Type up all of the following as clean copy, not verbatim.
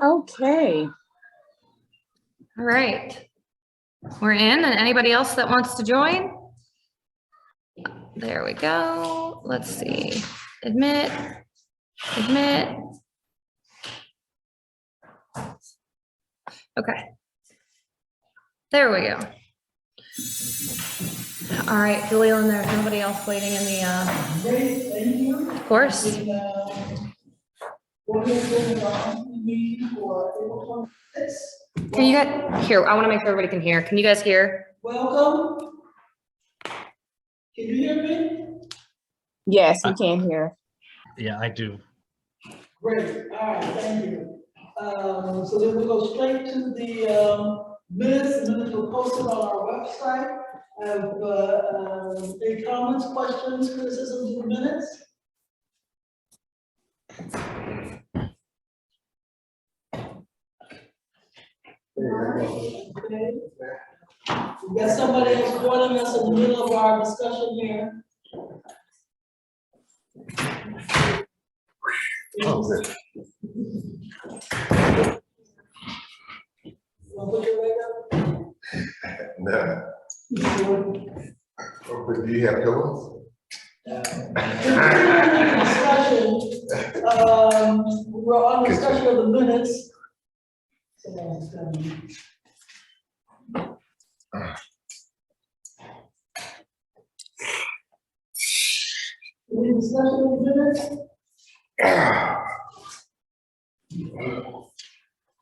Okay. All right. We're in, and anybody else that wants to join? There we go. Let's see. Admit. Okay. There we go. All right, Julia, and there's nobody else waiting in the, of course. Can you guys hear? I want to make sure everybody can hear. Can you guys hear? Welcome. Can you hear me? Yes, we can hear. Yeah, I do. Great. All right. Thank you. So then we go straight to the minutes. The minutes were posted on our website. Any comments, questions, criticisms of the minutes? Okay. We got somebody else joining us in the middle of our discussion here. Oh, good. No. Oh, but do you have pillows? We're on discussion of the minutes. Any discussion of the minutes?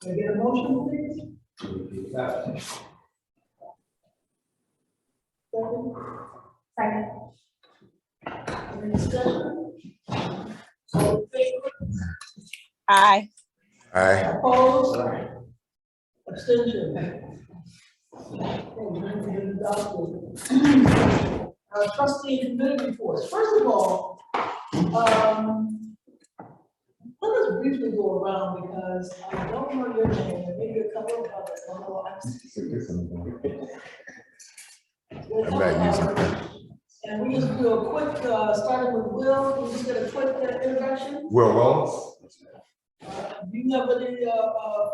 Can I get a motion, please? Second. Any discussion? All in favor? Aye. Aye. Opposed? Abstention? Trustee and committee reports. First of all, let us briefly go around because I don't know your name, and maybe a couple of others. I'm not using it. And we just do a quick, starting with Will, we just get a quick introduction. Will Wallace? Do you have any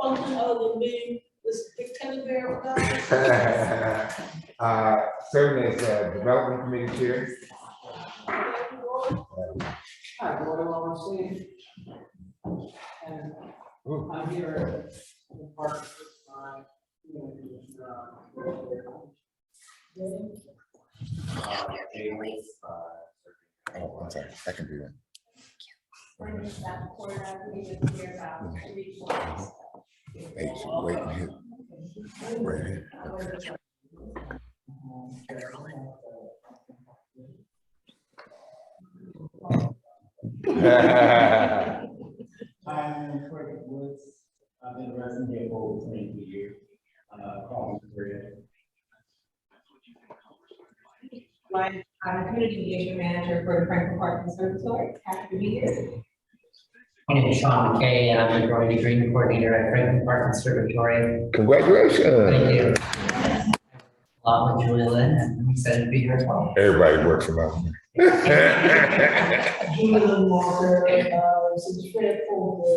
function other than being this big teddy bear guy? Serving as development committee chair. Hi, Lord, I'm and I'm here in the park this time. Oh, I'm sorry. I can do that. Hey, so wait and hit right here. Okay. I'm Craig Woods. I've been a resident here for over 22 years. I'm a community engagement manager for the Franklin Park Conservatory. Happy to be here. My name is Sean McKay, and I'm the growing and green coordinator at Franklin Park Conservatory. Congratulations. Thank you. Along with Julia Lynn, and I'm excited to be here as well. Everybody works from out here. Julie Walker, since Fred pulled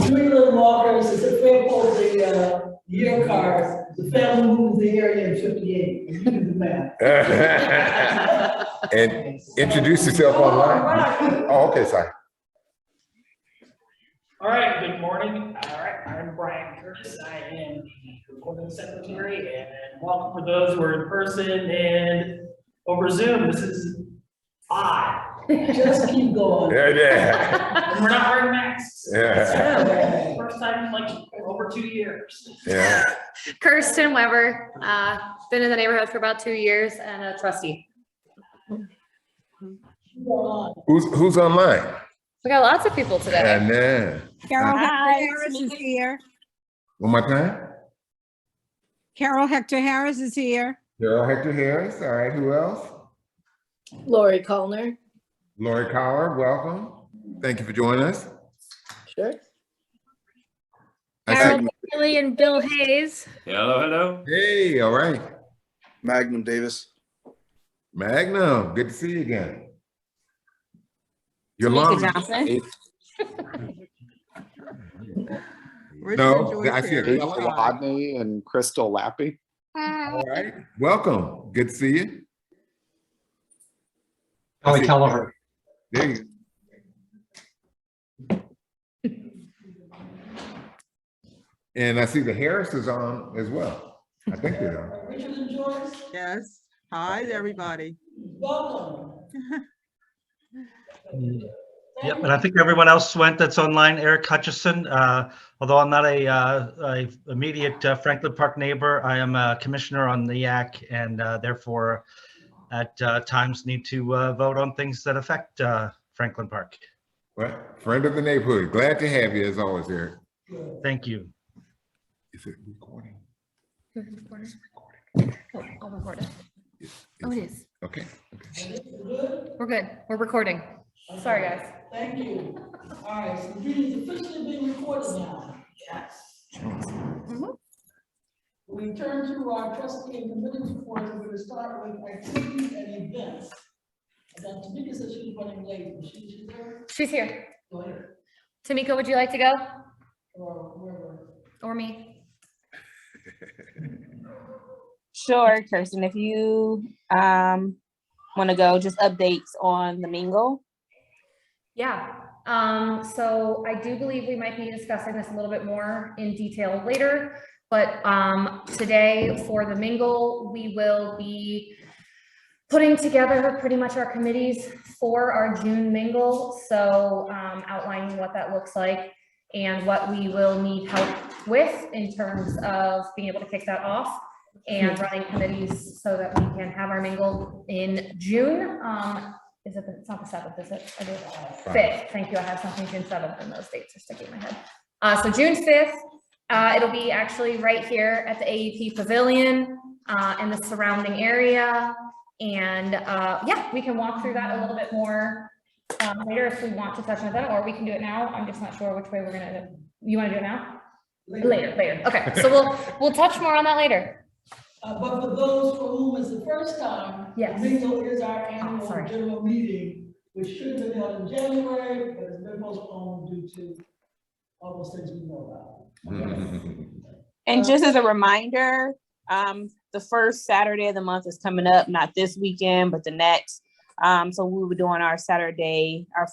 Julie Walker, since Fred pulled the year cards, the family moved to the area in 58. You do the math. And introduce yourself online. Oh, okay, sorry. All right, good morning. All right, I'm Brian Curtis. I am the recording secretary, and welcome for those who are in person and over Zoom. This is odd. Just keep going. Yeah. And we're not wearing masks. Yeah. First time in like over 2 years. Yeah. Kirsten Weber, been in the neighborhood for about 2 years and a trustee. Who's online? We got lots of people today. Yeah. Carol Harris is here. One more time. Carol Hector Harris is here. Carol Hector Harris. All right. Who else? Lori Colner. Lori Collar. Welcome. Thank you for joining us. Sure. Harold Bailey and Bill Hayes. Hello, hello. Hey, all right. Magnum Davis. Magnum, good to see you again. Your Tamika mom. Johnson. No, Joyce I see here. a Kate color. Rodney and Crystal Lappy. All right, welcome. Good to see you. I Joey see- Kelleher. There you go. And I see the Harris is on as well. I think they're on. Richard and Joyce, Yes. Hi, everybody. welcome. Yep, and I think everyone else went that's online. Eric Hutchison, although I'm not a immediate Franklin Park neighbor, I am a commissioner on the YAC and therefore at times need to vote on things that affect Franklin Park. Well, friend of the neighborhood. Glad to have you as always, Eric. Thank you. Is it recording? Oh, I'll record it. Oh, it is. Okay. We're good. We're recording. Sorry, guys. Thank you. All right, so the meeting is officially being recorded now. Yes. We turn to our trustee and committee reports. We're going to start with activities and events. And Tamika said she's running late. She's there? She's here. Go ahead. Tamika, would you like to go? Or whoever. Or me? Sure, Kirsten, if you want to go, just updates on the Mingle. Yeah, so I do believe we might be discussing this a little bit more in detail later, but today for the Mingle, we will be putting together pretty much our committees for our June Mingle. So outlining what that looks like and what we will need help with in terms of being able to kick that off and running committees so that we can have our Mingle in June. Is it, it's not the 7th, is it? I do. 5th, thank you. I have something June 7th and those dates are sticking in my head. So June 5th, it'll be actually right here at the AEP Pavilion in the surrounding area. And yeah, we can walk through that a little bit more later if we want to touch on that, or we can do it now. I'm just not sure which way we're gonna do it. You wanna do it now? Later. Okay, so we'll touch more on that later. But for those for whom it's the first time, Yes. Mingle is our annual sorry. general meeting, which should have been held in January, but it's been postponed due to all those things we know about. And just as a reminder, the first Saturday of the month is coming up, not this weekend, but the next. So we were doing our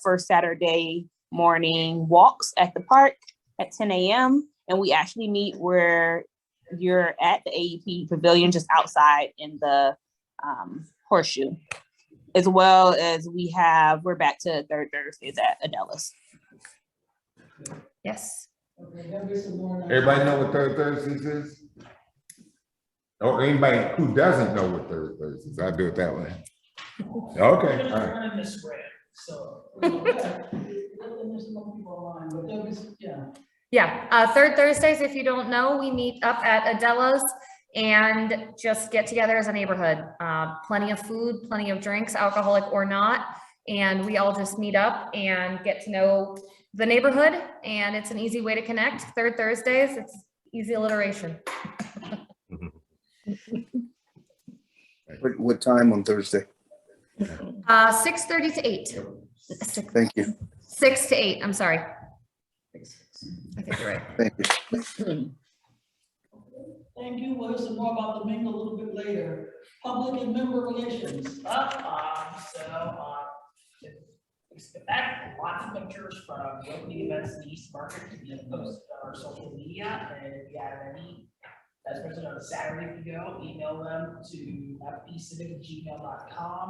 first Saturday morning walks at the park at 10 a.m. And we actually meet where you're at the AEP Pavilion, just outside in the horseshoe, as well as we're back to third Thursdays at Adela's. Yes. Everybody know what Third Thursdays is? Or anybody who doesn't know what Third Thursdays, I'll do it that way. Okay, all right. Turn this spread, so. Yeah, third Thursdays, if you don't know, we meet up at Adela's and just get together as a neighborhood. Plenty of food, plenty of drinks, alcoholic or not. And we all just meet up and get to know the neighborhood. And it's an easy way to connect. Third Thursdays, it's easy alliteration. What time on Thursday? 6:30 to 8. Thank you. 6 to 8, I'm sorry. I think you're right. Thank you. Thank you. We'll hear some more about the Mingle a little bit later. Public and member relations. Expect lots of pictures from both the events in the East Market to be posted on our social media, and if you have any, especially on Saturday if you go, email them to fpcivic@gmail.com.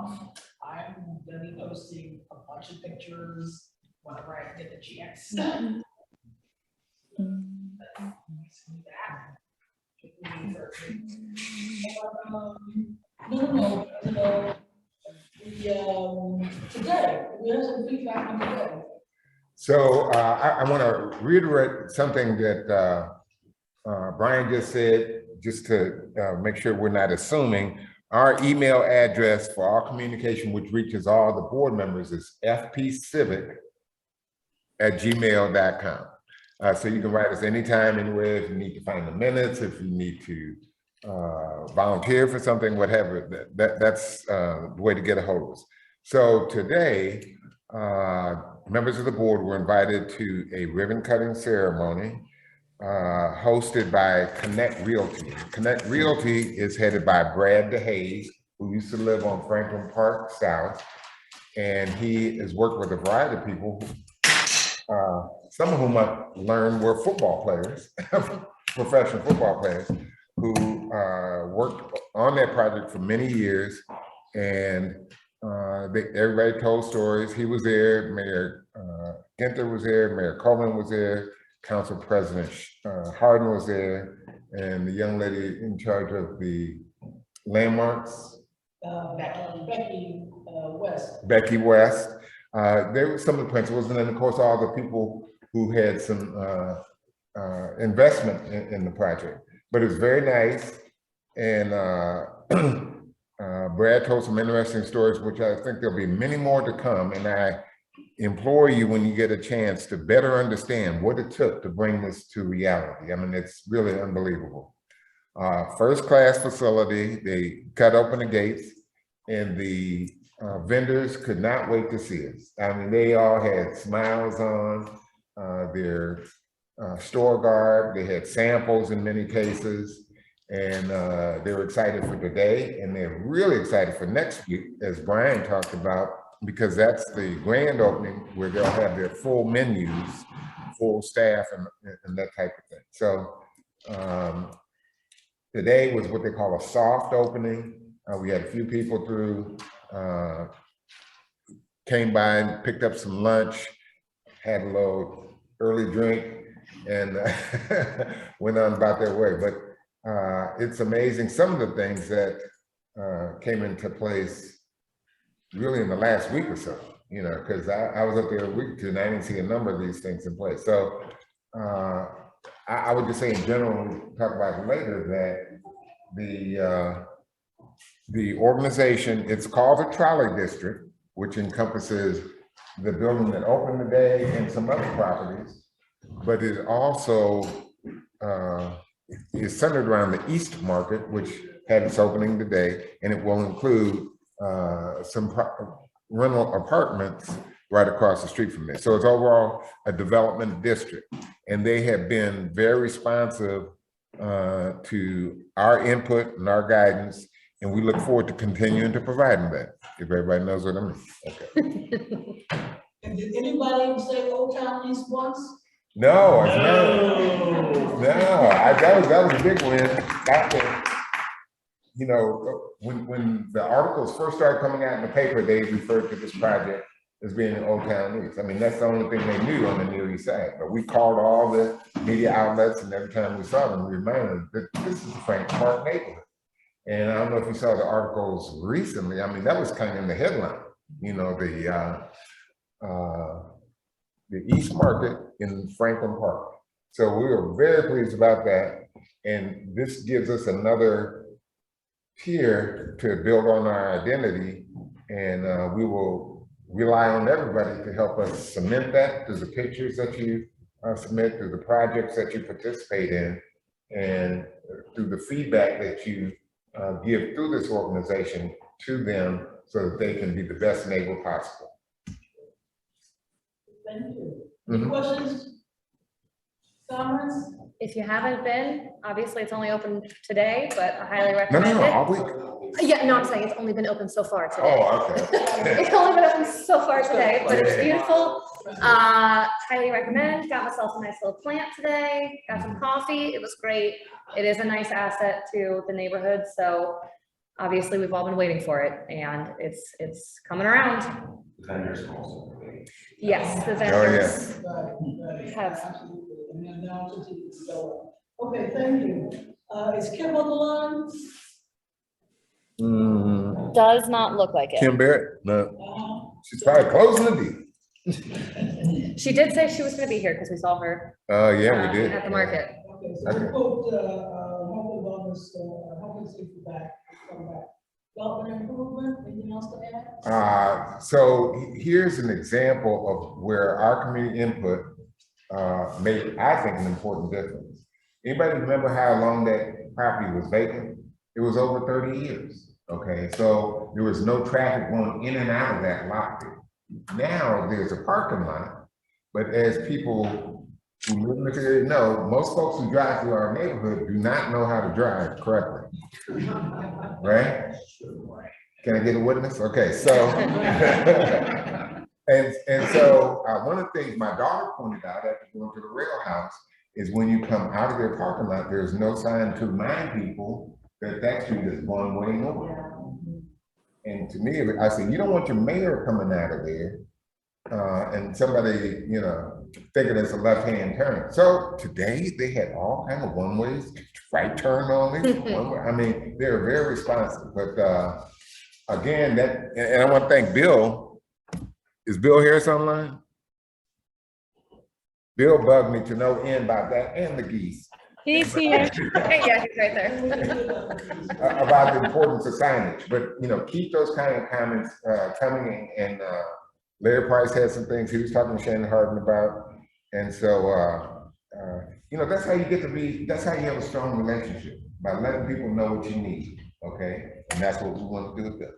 I'm gonna be posting a bunch of pictures whenever I get the chance. Today, we have some feedback on today. So I want to reiterate something that Brian just said, just to make sure we're not assuming. Our email address for our communication, which reaches all the board members, is fpcivic@gmail.com. So you can write us anytime, anywhere, if you need to find the minutes, if you need to volunteer for something, whatever, that's the way to get a hold of us. So today, members of the board were invited to a ribbon cutting ceremony hosted by Connect Realty. Connect Realty is headed by Brad DeHaze, who used to live on Franklin Park South. And he has worked with a variety of people, some of whom I've learned were football players, professional football players, who worked on that project for many years. And everybody told stories. He was there, Mayor Ginther was there, Mayor Coleman was there, Council President Harden was there, and the young lady in charge of the landmarks, Becky West. There were some of the principals, and then of course all the people who had some investment in the project. But it was very nice, and Brad told some interesting stories, which I think there'll be many more to come. And I implore you, when you get a chance, to better understand what it took to bring this to reality. I mean, it's really unbelievable. First-class facility. They cut open the gates, and the vendors could not wait to see us. I mean, they all had smiles on, their store garb. They had samples in many cases, and they were excited for today, and they're really excited for next week, as Brian talked about, because that's the grand opening where they'll have their full menus, full staff, and that type of thing. So today was what they call a soft opening. We had a few people through, came by and picked up some lunch, had a little early drink, and went on about their way. But it's amazing some of the things that came into place really in the last week or so, you know, because I was up there a week or two and I didn't see a number of these things in place. So I would just say in general, we'll talk about it later, that the organization, it's called the Trolley District, which encompasses the building that opened today and some other properties, but it also is centered around the East Market, which had its opening today, and it will include some rental apartments right across the street from there. So it's overall a development district, and they have been very responsive to our input and our guidance, and we look forward to continuing to providing that, if everybody knows what I mean. Okay. And did anybody say Old Town East once? No, that was a big win. You know, when the articles first started coming out in the paper, they referred to this project as being in Old Town East. I mean, that's the only thing they knew on the Near East Side. But we called all the media outlets, and every time we saw them, we reminded them that this is the Franklin Park neighborhood. And I don't know if you saw the articles recently. I mean, that was kind of in the headline. You know, the East Market in Franklin Park. So we were very pleased about that. And this gives us another tier to build on our identity. And we will rely on everybody to help us cement that through the pictures that you submit, through the projects that you participate in, and through the feedback that you give through this organization to them so that they can be the best neighbor possible. Thank you. Any questions? Comments? If you haven't been, obviously it's only open today, but I highly recommend No, it. all week. Yeah, no, I'm saying it's only been open so far today. Oh, okay. It's only been open so far today, but it's beautiful. Highly recommend. Got myself a nice little plant today, got some coffee. It was great. It is a nice asset to the neighborhood. So obviously we've all been waiting for it, and it's coming around. The vendors also. Yes, the Oh, vendors Right. have. Absolutely. And then now continue to go. Okay, thank you. Is Kim on the line? Does not look like it. Kim Barrett? No. She's probably closing the deal. She did say she was going to be here because we saw her Yeah, we did. at the market. Okay, so we'll put, hopefully wellness, hopefully see you back, come back. Development improvement, anything else to add? So here's an example of where our community input made, I think, an important difference. Anybody remember how long that property was vacant? It was over 30 years. Okay, so there was no traffic going in and out of that lot. Now there's a parking lot, but as people who live in this area know, most folks who drive through our neighborhood do not know how to drive correctly. Right? Can I get a witness? Okay, so. and so one of the things my daughter pointed out after going to the rail house is when you come out of their parking lot, there's no sign to remind people that that street is one way north. And to me, I said, you don't want your mayor coming out of there and somebody, you know, thinking it's a left-hand turn. So today they had all kind of one-ways, right turn only. One way. I mean, they're very responsive. But again, and I want to thank Bill. Is Bill Harris online? Bill bugged me to no end about that and the geese. He's here. Yeah, he's right there. About the importance of signage, but you know, keep those kind of comments coming. And Larry Price had some things he was talking to Shannon Harden about, and so you know, that's how you get to be. That's how you have a strong relationship, by letting people know what you need. Okay, and that's what we want to do with them.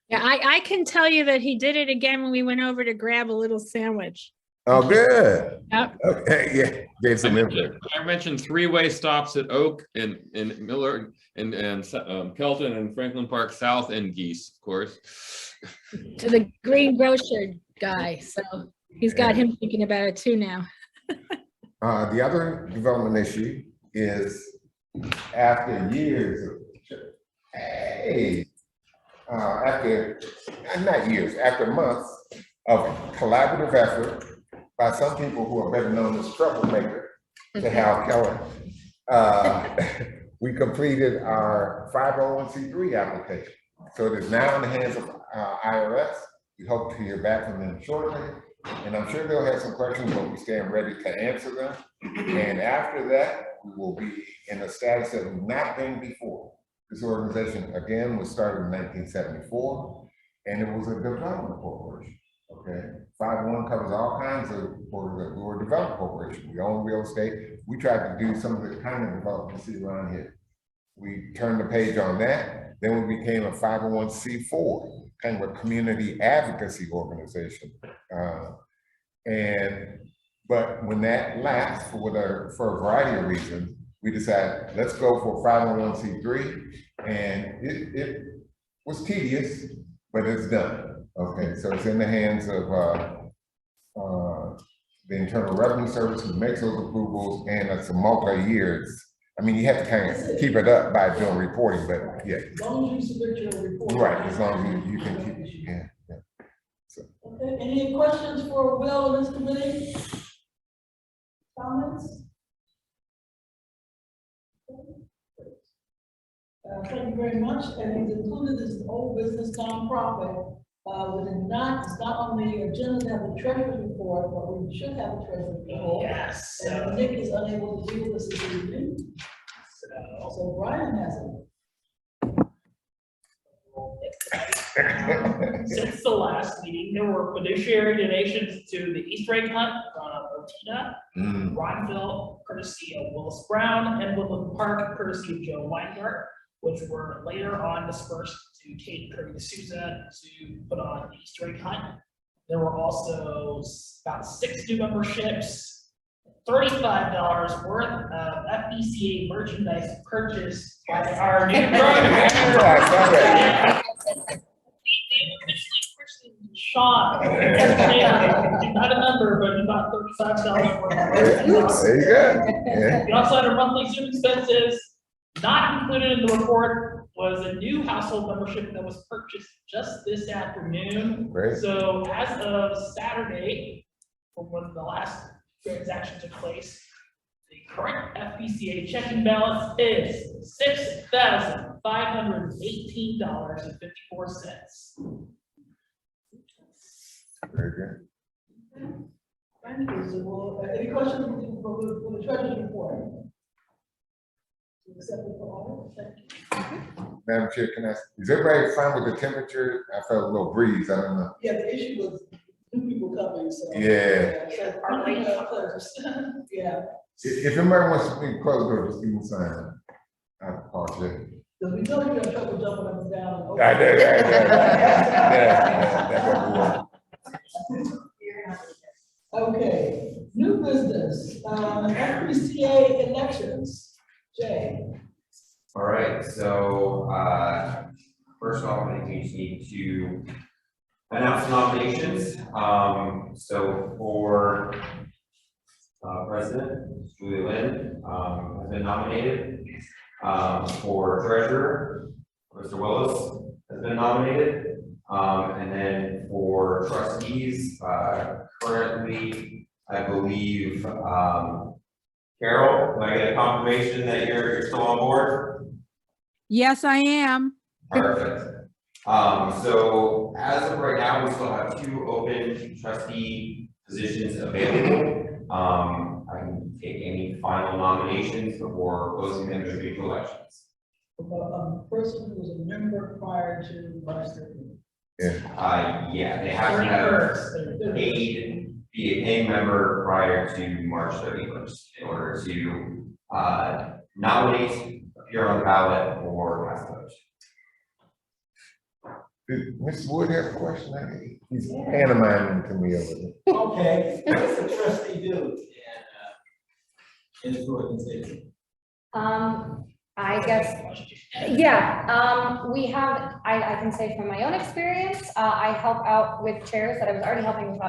Yeah, I can tell you that he did it again when we went over to grab a little sandwich. Oh, good. Yep. Okay, yeah, gave some input. I mentioned three-way stops at Oak and Miller and Kelton and Franklin Park South and Geese, of course. To the green grocer guy, so he's got him thinking about it too now. The other development issue is after years of, after months of collaborative effort by some people who are better known as troublemaker to Hal Keller, we completed our 501c3 application. So it is now in the hands of IRS. We hope to hear back from them shortly. And I'm sure they'll have some questions, but we stand ready to answer them. And after that, we will be in a status that we've not been before. This organization, again, was started in 1974, and it was a development corporation. Okay, 501 covers all kinds of corporations. We were a development corporation. We own real estate. We tried to do some of the kind of development you see around here. We turned the page on that. Then we became a 501c4, kind of a community advocacy organization. But when that lapsed for a variety of reasons, we decided, let's go for 501c3. And it was tedious, but it's done. Okay, so it's in the hands of the Internal Revenue Service, who makes those approvals, and it's a multi-years. I mean, you have to kind of keep it up by doing reporting, but yeah. As long as you submit your report. Right, as long as you can keep it, yeah. So. Okay, any questions for Will and this committee? Comments? Thank you very much. And he's included this old business nonprofit. It's not on the agenda to have the treasurer's report, but we should have a treasurer's report. Yes. And Nick is unable to do this evening. So Brian has it. Since the last meeting, there were fiduciary donations to the Easter egg hunt from Otina, Ronville, courtesy of Willis Brown, and Woodland Park, courtesy of Joe Weingart, which were later on dispersed to Kate Curry D'Souza to put on the Easter egg hunt. There were also about 6 new memberships, $35 worth of FPCA merchandise purchased by our new program. Sean, not a number, but about $35 worth of merchandise. There you go. Yeah. We also had our monthly Zoom expenses. Not included in the report was a new household membership that was purchased just this afternoon. Great. So as of Saturday, from when the last transaction took place, the current FPCA checking balance is $6,518.54. Very good. Thank you. So, any questions for the treasurer's report? Accept it for all. Thank you. Madam Chair, can I, is everybody fine with the temperature? I felt a little breeze, I don't know. Yeah, the issue was new people coming, so. Yeah. Yeah. If anybody wants to speak, close the door, just give me a sign. I apologize. Because we know you're in trouble jumping up and down. I did. Yeah. Okay, new business. business, FPCA elections. Jay. All right, so, first off, I think we just need to announce nominations. So for president, Julie Lynn, has been nominated. For treasurer, Mr. Willis has been nominated. And then for trustees, currently, I believe, Carol, can I get a confirmation that you're still on board? Yes, I am. Perfect. So as of right now, we still have 2 open trustee positions available. I can take any final nominations before closing the individual elections. Person who was a member prior to March 30th. Yeah, they have to have be a paying member prior to March 31st in order to nominate, appear on the ballot, or cast a vote. Did Mr. Wood have a question? He's pantomiming to me over there. Okay, what's the trustee do? In his organization? I guess, yeah, we have, I can say from my own experience, I help out with chairs that I was already helping with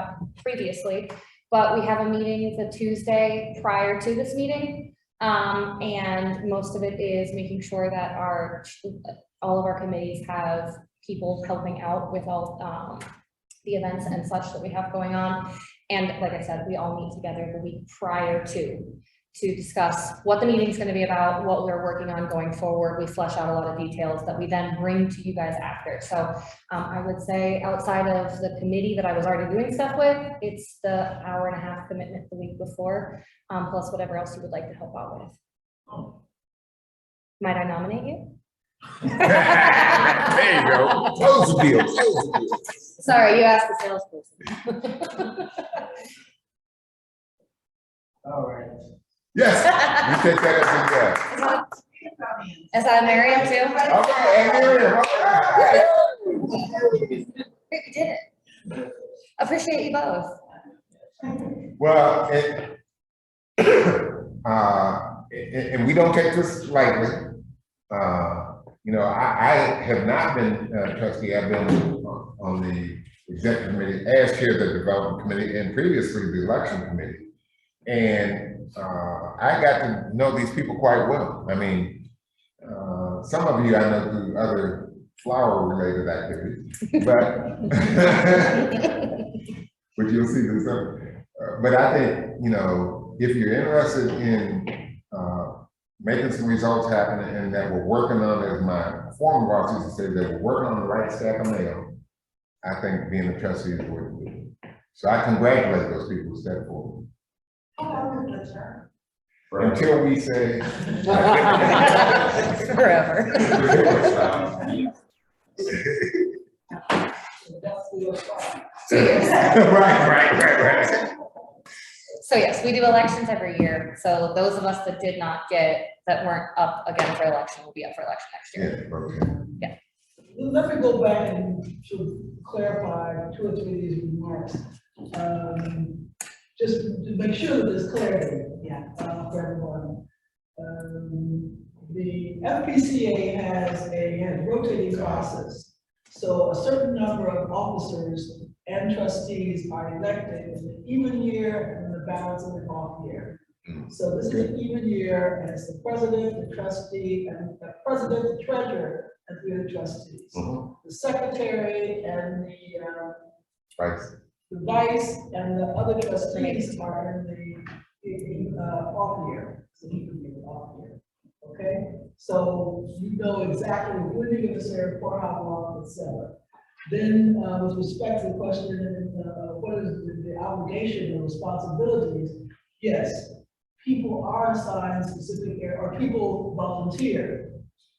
previously, but we have a meeting the Tuesday prior to this meeting. And most of it is making sure that all of our committees have people helping out with all the events and such that we have going on. And like I said, we all meet together the week prior to discuss what the meeting's going to be about, what we're working on going forward. We flesh out a lot of details that we then bring to you guys after. So I would say outside of the committee that I was already doing stuff with, it's the hour-and-a-half commitment the week before, plus whatever else you would like to help out with. Might I nominate you? There you go. Close the deal. Close the deal. Sorry, you asked the salesperson. All right. Yes, you take that as a yes. Is that Miriam too? Okay, and Miriam, We did it. Appreciate you both. well, and we don't take this lightly. You know, I have not been trustee. I've been on the executive committee as chair of the development committee and previously the election committee. And I got to know these people quite well. I mean, some of you I know through other flower-related activities, but but you'll see this. But I think, you know, if you're interested in making some results happen and that we're working on, as my former boss used to say, that we're working on the right stack of mail, I think being a trustee is worth it. So I congratulate those people who stepped forward. Until we say forever. Right. So yes, we do elections every year. So those of us that weren't up again for election will be up for election next year. Yeah. Let me go back and to clarify 2 or 3 of these remarks. Just to make sure that there's clarity for everyone. The FPCA has a rotating process. So a certain number of officers and trustees are elected in the even year and the balance of the off year. So this is an even year, and it's the president, the trustee, and the president, the treasurer, and 3 of the trustees. The secretary and the vice and the other trustees are in the off year. So you can be off year. Okay, so you know exactly when you're going to serve, for how long, etc. Then, with respect to the question, what is the obligation and responsibilities? Yes, people are assigned specific areas, or people volunteer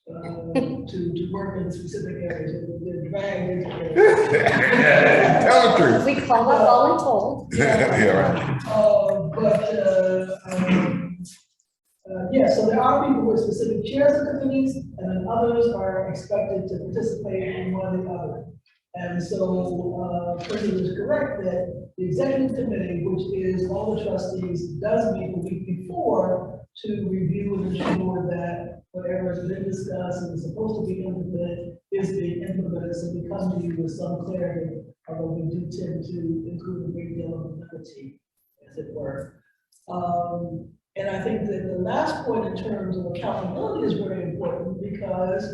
to work in specific areas. They're dragged into areas. Tell the truth. We call that voluntold. Yeah, so there are people with specific chairs of committees, and then others are expected to participate in one or the other. And so, President is correct that The executive committee, which is all the trustees, does meet the week before to review and ensure that whatever has been discussed and is supposed to be implemented is being implemented, so we come to you with some clarity, although we do tend to include a great deal of liberty, as it were. And I think that the last point in terms of accountability is very important because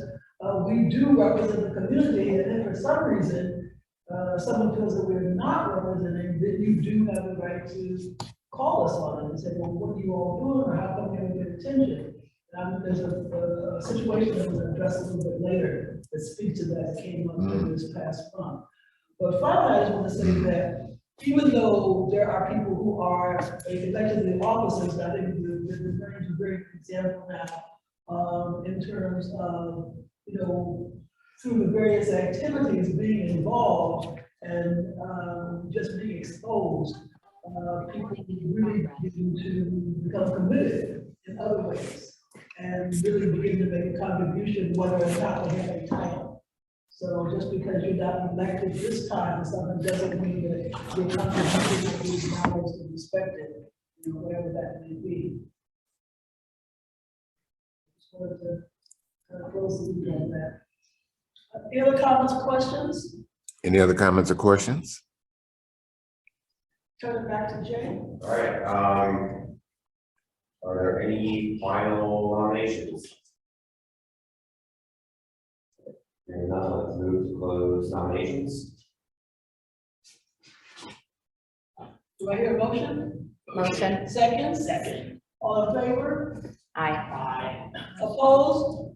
we do represent the community, and if for some reason someone feels that we're not representing, then you do have the right to call us on it and say, well, what are you all doing, or how come we don't get attention? There's a situation that was addressed a little bit later that speaks to that came up in this past month. But finally, I just want to say that even though there are people who are elected in offices, I think the Marines are a great example now in terms of, you know, through the various activities being involved and just being exposed, people really begin to become committed in other ways and really begin to make a contribution, whether or not they have a title. So just because you're not elected this time or something doesn't mean that your contribution will be acknowledged and respected, you know, whatever that may be. Just wanted to kind of close the loop on that. Any other comments or questions? Any other comments or questions? Turn it back to Jay. All right, are there any final nominations? Hearing none, let's move to close nominations. Do I hear a motion? Motion. Second? Second. All in favor? Aye. Aye. Opposed?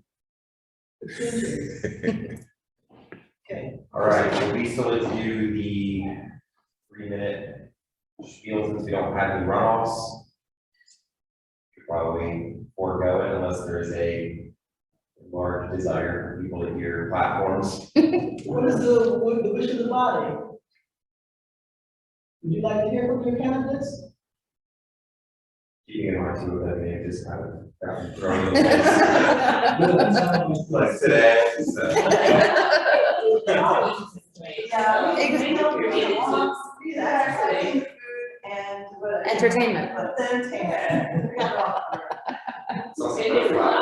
Abstentions? Okay. All right, will we still do the 3-minute spiel since we don't have any runoffs? Probably forego it unless there is a large desire for people to hear platforms. What is the wish of the body? Would you like to hear from your candidates? Keeping in mind two of them may have just kind of gotten thrown in the face. Like today, so. Entertainment.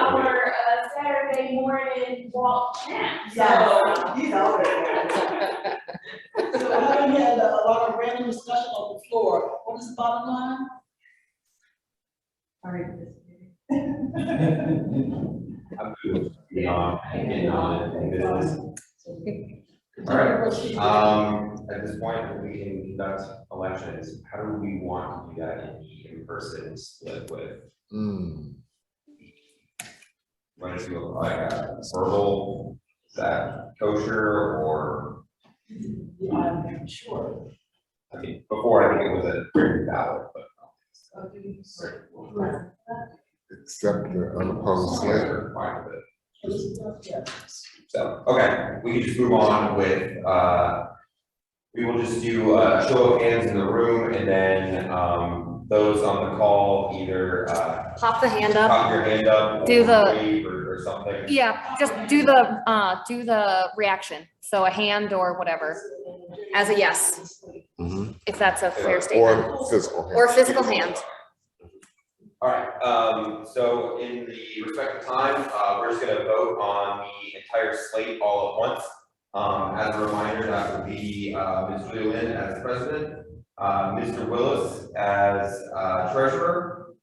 Our Saturday morning walk now. So, you know. So having had a lot of random discussion on the floor, what is the bottom line? All right. I'm moving beyond, getting on in business. All right, at this point, we can conduct elections. How do we want to do that in the in-person split with? Want to do like a verbal, is that kosher or? I'm sure. I mean, before I think it was a written ballot, but. Except the unopposed slate. Fine with it. So, okay, we can just move on with, we will just do a show of hands in the room and then, those on the call either, Pop the hand up. pop your hand up. Do or the- wave or something. Yeah, just do the reaction. So a hand or whatever as a yes, if that's a fair statement. Or physical hand. Or physical hand. All right, so in the respective time, we're just gonna vote on the entire slate all at once. As a reminder, that would be, Ms. Julia Lynn as president, Mr. Willis as, treasurer,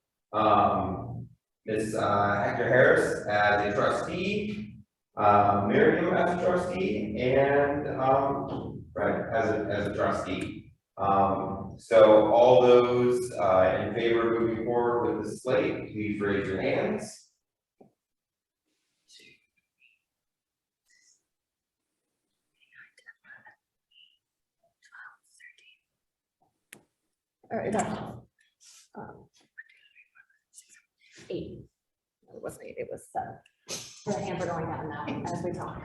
Ms. Hector Harris as a trustee, Miriam as a trustee, and, right, as a trustee. So all those in favor of moving forward with the slate, please raise your hands. All right, done. 8. No, it wasn't 8, it was 7. The hands are going down now as we talk.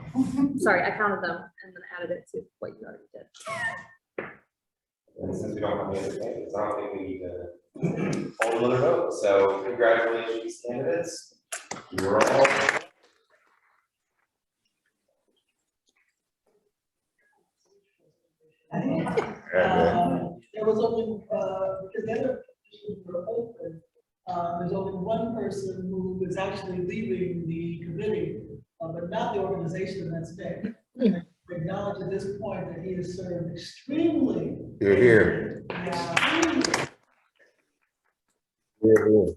Sorry, I counted them and then added it to what you already did. And since we don't have any other candidates, I don't think we need to hold another vote. So congratulations, candidates. You're all. there was only, because the other positions were open, there's only one person who is actually leaving the committee, but not the organization that's there. We acknowledge at this point that he has served extremely. You're here. Extremely. You're here.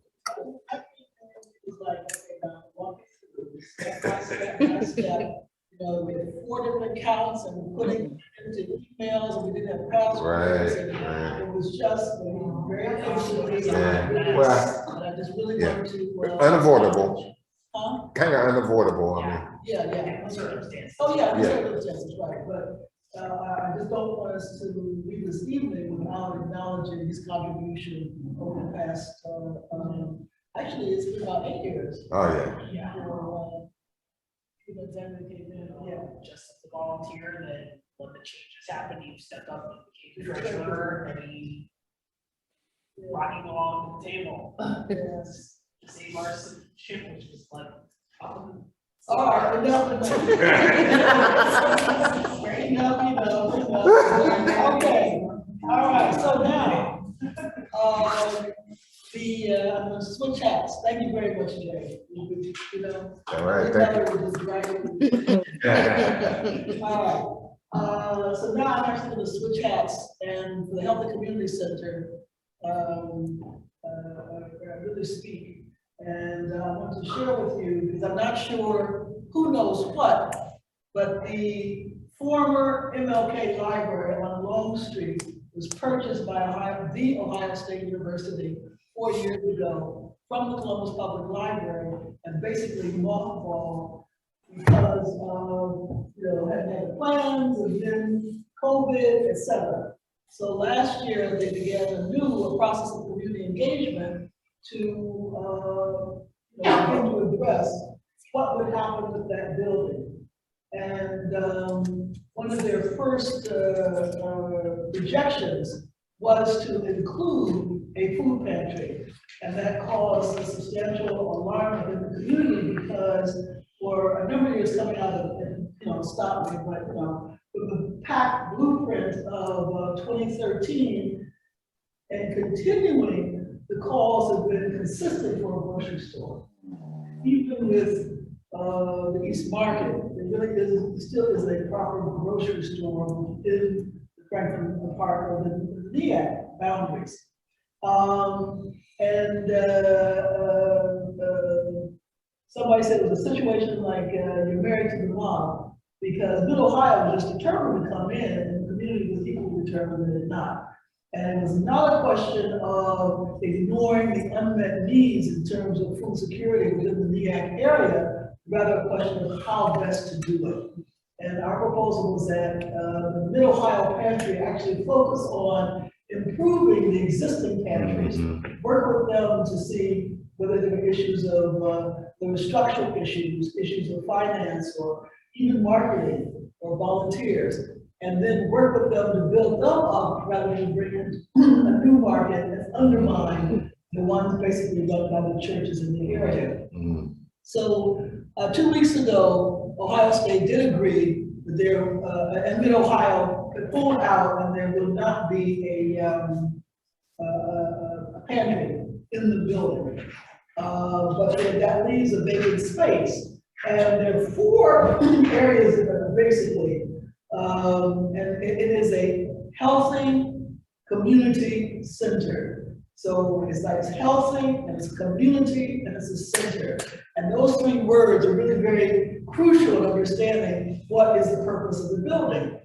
It's like, okay, now walk through step by step by step. You know, we had 4 different accounts and we're putting into emails and we didn't have passwords. Right, And right. it was just very patiently. Yeah. Well, And I just really yeah. wanted to. Unavoidable. Huh? Kind of unavoidable, I mean. Yeah. Circumstances. Oh, yeah, Yeah. circumstances, right, but I just don't want us to leave this evening without acknowledging his contribution over the past, actually, it's been about 8 years. Oh, yeah. Yeah. Yeah. Just as a volunteer, that when the changes happened, you stepped up and became the treasurer, and he brought you along to the table. Yes. To save our ship, which was like. All right, enough. Okay, all right, so now, I'm gonna switch hats. Thank you very much, Jay. You know. All right, thank you. All right, so now I'm actually gonna switch hats, and for the Health and Community Center, really speak. And I want to share with you, because I'm not sure who knows what, but the former MLK Library on Long Street was purchased by the Ohio State University 4 years ago from the Columbus Public Library and basically mothballed because had plans and then COVID, etc. So last year they began a process of community engagement to begin to address what would happen with that building. And one of their first projections was to include a food pantry. And that caused a substantial alarm in the community because for a number of years coming out of, stop me, but, with the PAC blueprint of 2013 and continuing, the calls have been consistent for a grocery store. Even with the East Market, it really still is a proper grocery store within the Franklin part of the NEAC boundaries. Somebody said it was a situation like you're married to the mob, because Mid-Ohio was just determined to come in, and the community was equally determined that it not. And it was not a question of ignoring the unmet needs in terms of food security within the NEAC area, rather a question of how best to do it. And our proposal was that the Mid-Ohio Pantry actually focus on improving the existing pantries, work with them to see whether there are issues of there were structural issues of finance, or even marketing or volunteers, and then work with them to build them up rather than bring in a new market and undermine the ones basically run by the churches in the area. So 2 weeks ago, Ohio State did agree that there, and Mid-Ohio pulled out, and there will not be a pantry in the building. But that leaves a vacant space. And there are 4 areas that are basically, and it is a healthy community center. So it's like it's healthy, and it's community, and it's a center. And those 3 words are really very crucial in understanding what is the purpose of the building.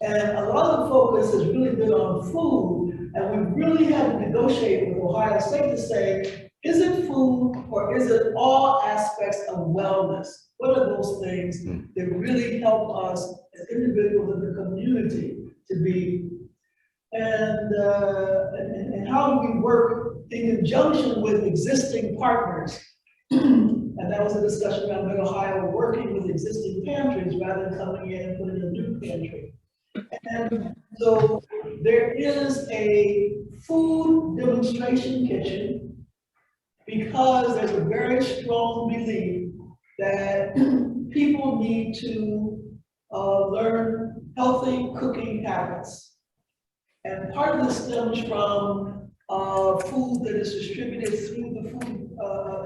And a lot of the focus has really been on food, and we really had to negotiate with Ohio State to say, is it food or is it all aspects of wellness? What are those things that really help us as individuals in the community to be? And how do we work in conjunction with existing partners? And that was a discussion around Mid-Ohio working with existing pantries rather than coming in and putting a new pantry. And so there is a food demonstration kitchen, because there's a very strong belief that people need to learn healthy cooking habits. And part of this stems from food that is distributed through the food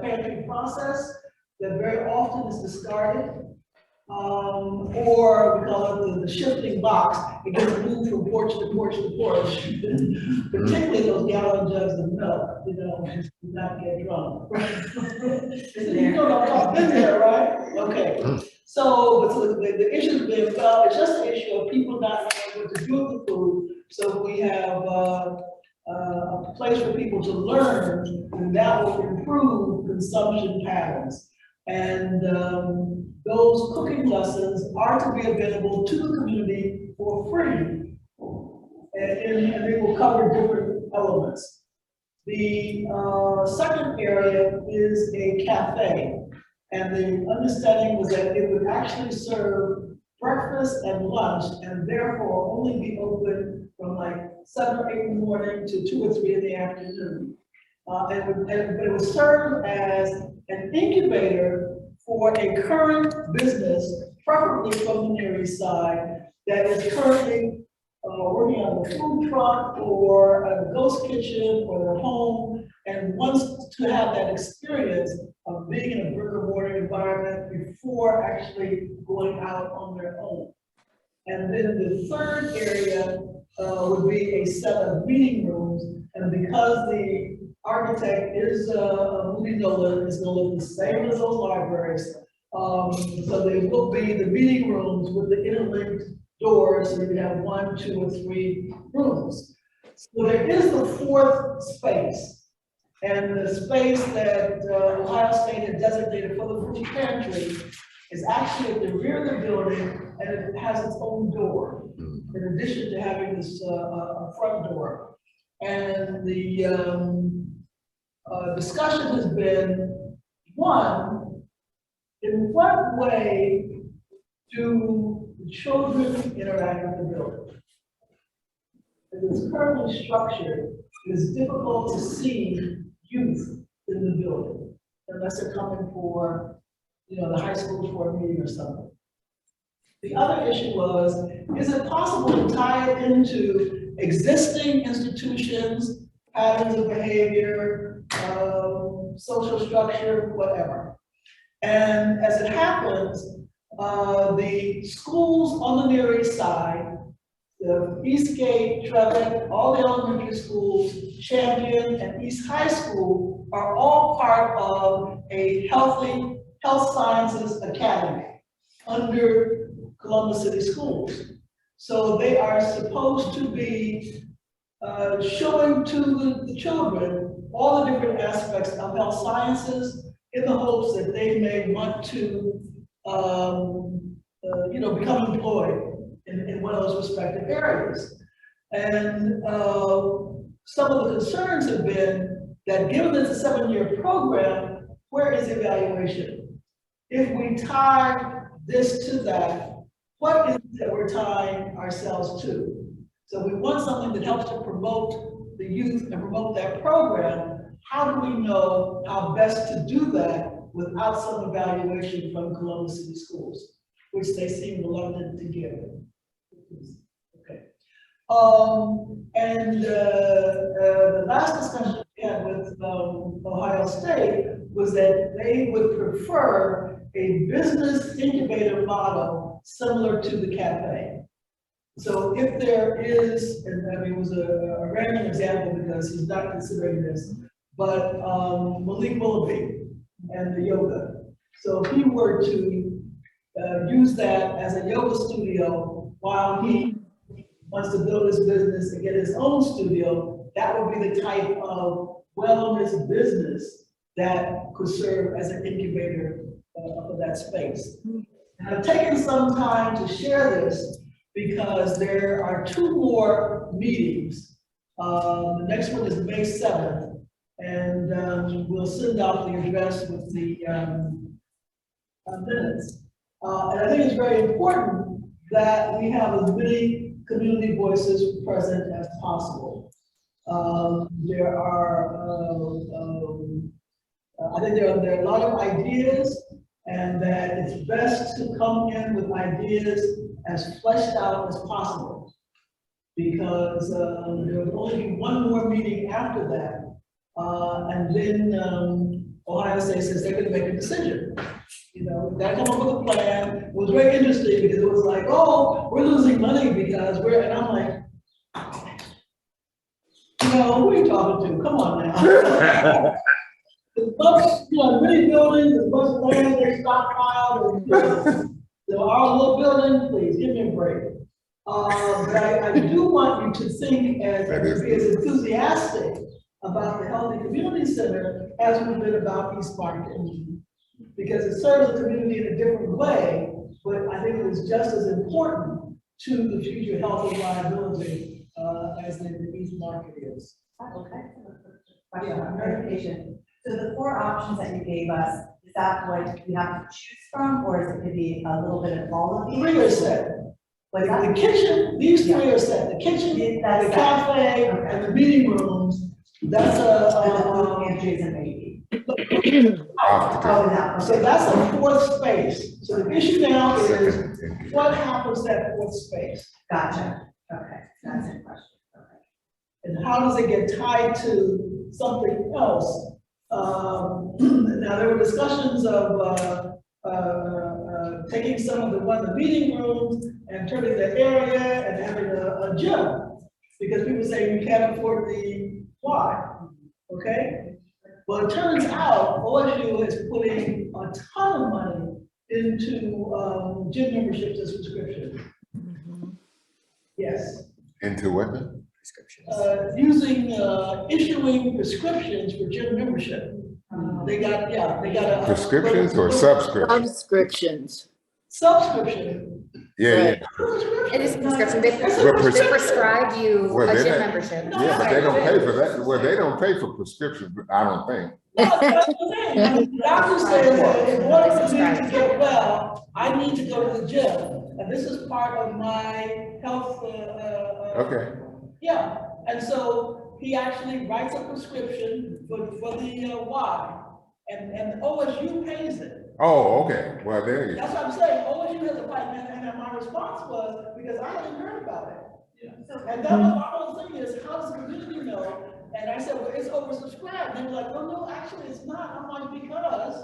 pantry process that very often is discarded. Or we call it the shifting box. It gets moved from porch to porch to porch, particularly those gallon jugs of milk, you know, do not get drunk. You know, I've been there, right? Okay. So, the issue has been, well, it's just an issue of people not knowing what to do with the food. So we have a place for people to learn, and that will improve consumption patterns. And those cooking lessons are to be available to the community for free. And they will cover different elements. The second area is a cafe. And the understanding was that it would actually serve breakfast and lunch, and therefore only be open from like 7 or 8 in the morning to 2 or 3 in the afternoon. But it would serve as an incubator for a current business, preferably from the Near East Side, that is currently working on a food truck or a ghost kitchen or their home, and wants to have that experience of being in a brick and mortar environment before actually going out on their own. And then the third area would be a set of meeting rooms, and because the architect is Moody Nolan, is going to look the same as those libraries. So they will be the meeting rooms with the interlinked doors, so you have 1, 2, or 3 rooms. So there is the fourth space, and the space that Ohio State had designated for the food pantry is actually at the rear of the building, and it has its own door, in addition to having this front door. And the discussion has been, one, in what way do the children interact with the building? As it's currently structured, it is difficult to see youth in the building unless they're coming for, you know, the high school for a meeting or something. The other issue was, is it possible to tie it into existing institutions, patterns of behavior, social structure, whatever? And as it happens, the schools on the Near East Side, the Eastgate, Trevett, all the elementary schools, Champion, and East High School are all part of a healthy health sciences academy under Columbus City Schools. So they are supposed to be showing to the children all the different aspects of health sciences in the hopes that they may want to, you know, become employed in one of those respective areas. And some of the concerns have been that given that it's a 7-year program, where is evaluation? If we tie this to that, what is it that we're tying ourselves to? So we want something that helps to promote the youth and promote that program. How do we know how best to do that without some evaluation from Columbus City Schools, which they seem reluctant to give? Okay. And the last discussion we had with Ohio State was that they would prefer a business incubator model similar to the cafe. So if there is, and I mean, it was a random example because he's not considering this, but Malik Willoughby and the yoga. So if he were to use that as a yoga studio while he wants to build his business and get his own studio, that would be the type of wellness business that could serve as an incubator for that space. And I've taken some time to share this because there are 2 more meetings. The next one is May 7th, and we'll send out the address with the minutes. And I think it's very important that we have as many community voices present as possible. There are, I think there are a lot of ideas, and that it's best to come in with ideas as fleshed out as possible. because, there will only be one more meeting after that. And then, Ohio State says they're gonna make a decision. You know, they come up with a plan. It was very interesting because it was like, oh, we're losing money because and I'm like, you know, who are you talking to? Come on now. The bus, you know, many buildings, the bus land, they stockpiled, our little building, please give me a break. But I do want you to think and be as enthusiastic about the Healthy Community Center as we've been about East Market. Because it serves the community in a different way, but I think it is just as important to the future health and viability as the East Market is. Okay. Clarification. So the 4 options that you gave us, is that what we have to choose from, or is it could be a little bit of all of these? 3 are set. The kitchen, these 3 are set. The kitchen, the cafe, and the meeting rooms. That's the pantries and maybe. So that's a 4th space. So the issue now is what happens to that 4th space? Gotcha. Okay, that's a question. Okay. And how does it get tied to something else? Now there were discussions of taking some of the meeting rooms and turning the area and having a gym, because people say you can't afford the why. Okay. Well, it turns out OSU is putting a ton of money into gym memberships and subscriptions. Yes. Into what? Issuing prescriptions for gym membership. They got a prescriptions or subscriptions? Subscriptions. Subscription. Yeah. It is prescription. They prescribe you a gym membership. Yeah, but they don't pay for that. Well, they don't pay for prescriptions, I don't think. The doctor says that in order for me to get well, I need to go to the gym. And this is part of my health. Okay. Yeah, and so he actually writes a prescription for the why, and OSU pays it. Oh, okay. Well, there you go. That's what I'm saying. OSU has a fight, and my response was because I hadn't heard about it. Yeah. And that was my whole thing is how does the community know? And I said, well, it's oversubscribed. And they were like, well, no, actually, it's not. I'm like, because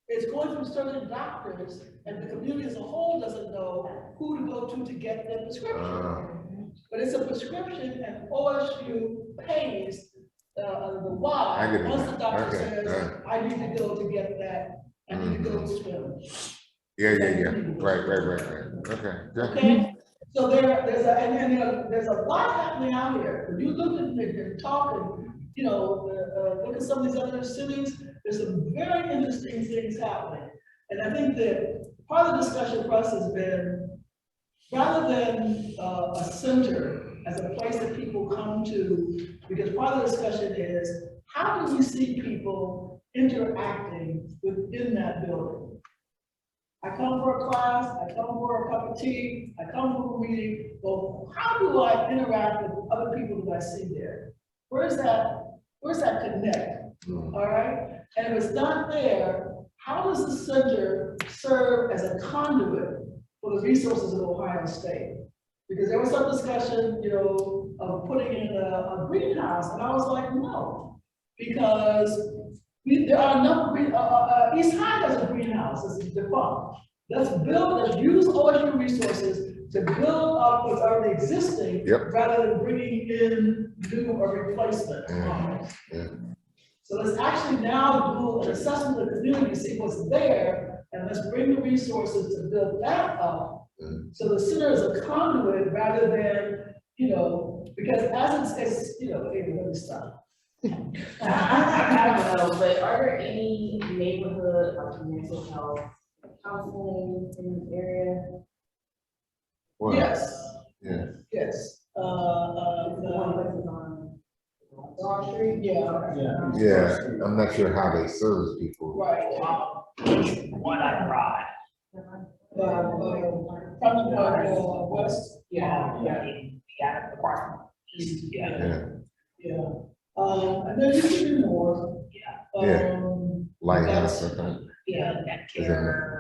it's going through certain doctors, and the community as a whole doesn't know who to go to get the prescription. But it's a prescription, and OSU pays the why. Once the doctor says, I need to go to get that, I need to go to swim. Yeah. Right. Okay. Okay. So there's a lot happening out here. When you look at it and talk and, look at some of these other cities, there's some very interesting things happening. And I think that part of the discussion for us has been, rather than a center as a place that people come to, because part of the discussion is, how do we see people interacting within that building? I come for a class, I come for a cup of tea, I come for a meeting, well, how do I interact with other people that I see there? Where's that connect, all right? And if it's not there, how does the center serve as a conduit for the resources of Ohio State? Because there was some discussion, of putting in a greenhouse, and I was like, no, because there are enough, East High has a greenhouse, it's defunct. Let's use OSU resources to build up what's already existing, rather than bringing in new or replacement. So let's actually now do an assessment of the community, see what's there, and let's bring the resources to build that up. So the center is a conduit rather than, because as it's hey, let me stop. I don't know, but are there any neighborhood or mental health counseling in the area? Well, yes. Yeah. Yes. One place is on Broad Street? Yeah, I'm not sure how they serve people. Right. One I tried. West. Yeah, the apartment. Yeah. And then you can do more. Lighthouse, I think.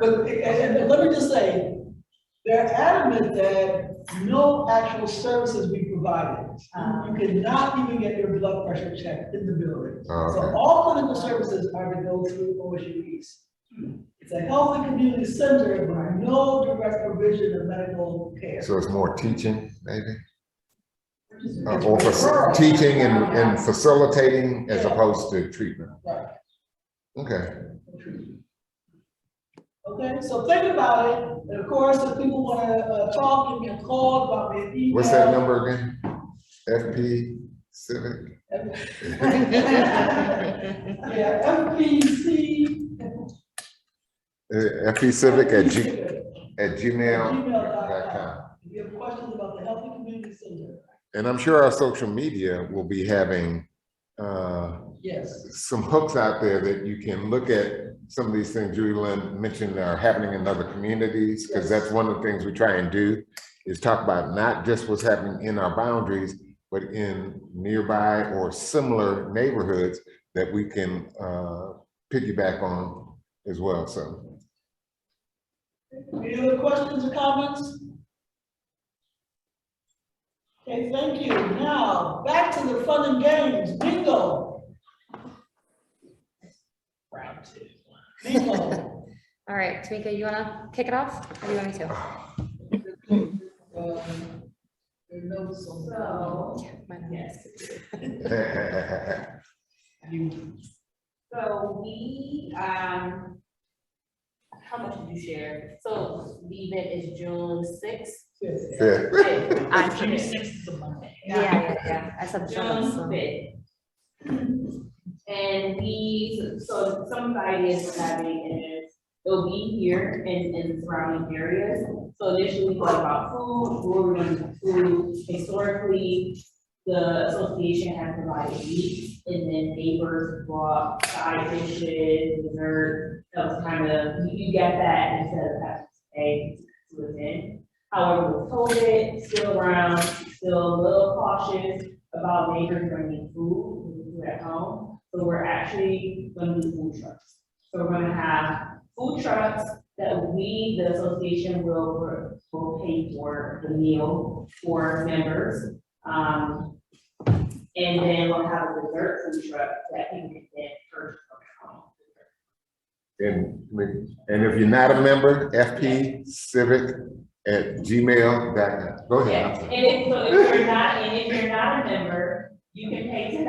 But and let me just say, They're adamant that no actual services be provided. You cannot even get your blood pressure checked in the building. Okay. So all clinical services are to go through OSU East. It's a healthy community center, but no direct provision of medical care. So it's more teaching, maybe? Or teaching and facilitating as opposed to treatment? Right. Okay. Okay, so think about it. And of course, if people want to talk, give me a call, drop me an email. What's that number again? FP Civic? Yeah, FPC. FP Civic at gmail.com. If you have questions about the Healthy Community Center. And I'm sure our social media will be having yes, some hooks out there that you can look at some of these things Julie Lynn mentioned are happening in other communities, because that's one of the things we try and do is talk about not just what's happening in our boundaries, but in nearby or similar neighborhoods that we can piggyback on as well. So, any other questions or comments? Okay, thank you. Now, back to the fun and games. Bingo. Round two. Bingo. All right, Tamika, you wanna kick it off, or do you want me to? So we, how much did you share? So the event is June sixth. I'm June 6th is a Monday. Yeah. I said June 5th. And so some of the ideas we're having is, it'll be here in the surrounding areas. So initially we thought about food, where we're going to do food. Historically, the association has provided meat, and then neighbors brought side dishes, dessert. That was kind of, you get that instead of having to pay to attend. However, with COVID still around, still a little cautious about neighbors bringing food at home. So we're actually going to do food trucks. So we're going to have food trucks that we, the association, will pay for the meal for members. And then we'll have a dessert food truck that people can then purchase from home. And if you're not a member, FP Civic at gmail.com. Go ahead. Yeah. And if you're not a member, you can pay $10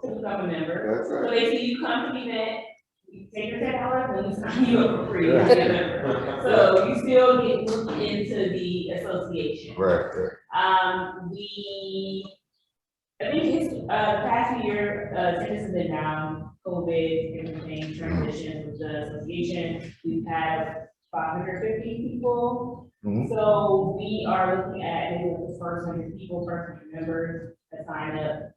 to become a member. That's right. So if you come to the event, you take your $10, then we sign you up for free to be a member. So you still get moved into the association. Right. I think it's past year, since it's been down, COVID, everything transitioned with the association. We've had 550 people. So we are looking at maybe the first 100 people, first 100 members that sign up,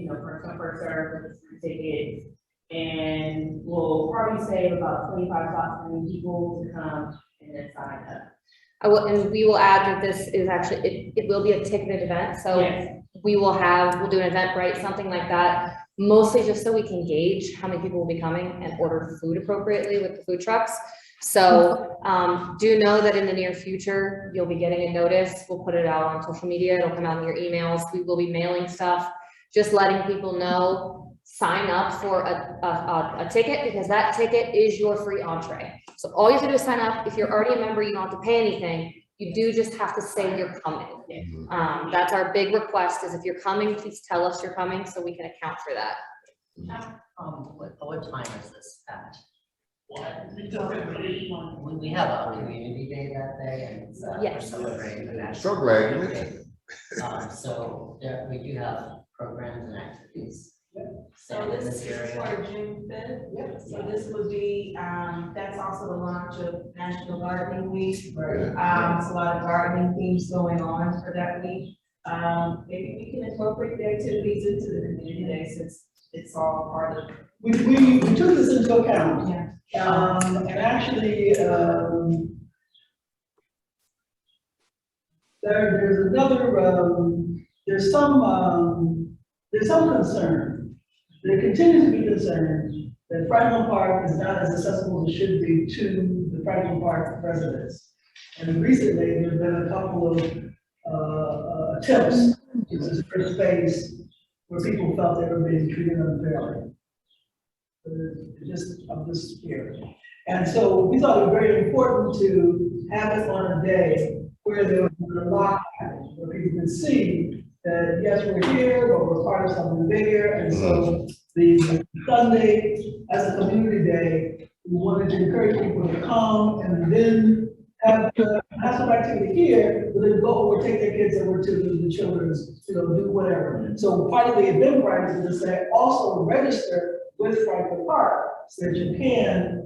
first come, first serve, with free tickets. And we'll probably save about 25,000 people to come and then sign up. And we will add that this is actually, it will be a ticketed event, so Yes. we'll do an Eventbrite, something like that, mostly just so we can gauge how many people will be coming and order food appropriately with the food trucks. So do know that in the near future, you'll be getting a notice. We'll put it out on social media. It'll come out in your emails. We will be mailing stuff, just letting people know, sign up for a ticket, because that ticket is your free entree. So all you have to do is sign up. If you're already a member, you don't have to pay anything. You do just have to say you're coming. That's our big request, is if you're coming, please tell us you're coming so we can account for that. What time is this at? What? We have a community day that day, and it's Yes. we're celebrating the national. So glad you mentioned it. So we do have programs and activities. So this is for June 5th. Yep. So this would be, that's also the launch of National Gardening Week. There's a lot of gardening themes going on for that week. Maybe we can incorporate the activities into the community day, since it's all part of. We took this into account. Yeah. And actually, there's another, there's some concern. There continues to be concern that Franklin Park is not as accessible as it should be to the Franklin Park residents. And recently, there's been a couple of attempts to use this space where people felt they were being treated unfairly. I'm just scared. And so we thought it was very important to have it on a day where there was a lock, where people could see that, yes, we're here, but we're part of something bigger. And so the Sunday, as a community day, we wanted to encourage people to come and then have some activity here, but then go over, take their kids over to the children's, do whatever. So part of the event is to say, also register with Franklin Park so that you can,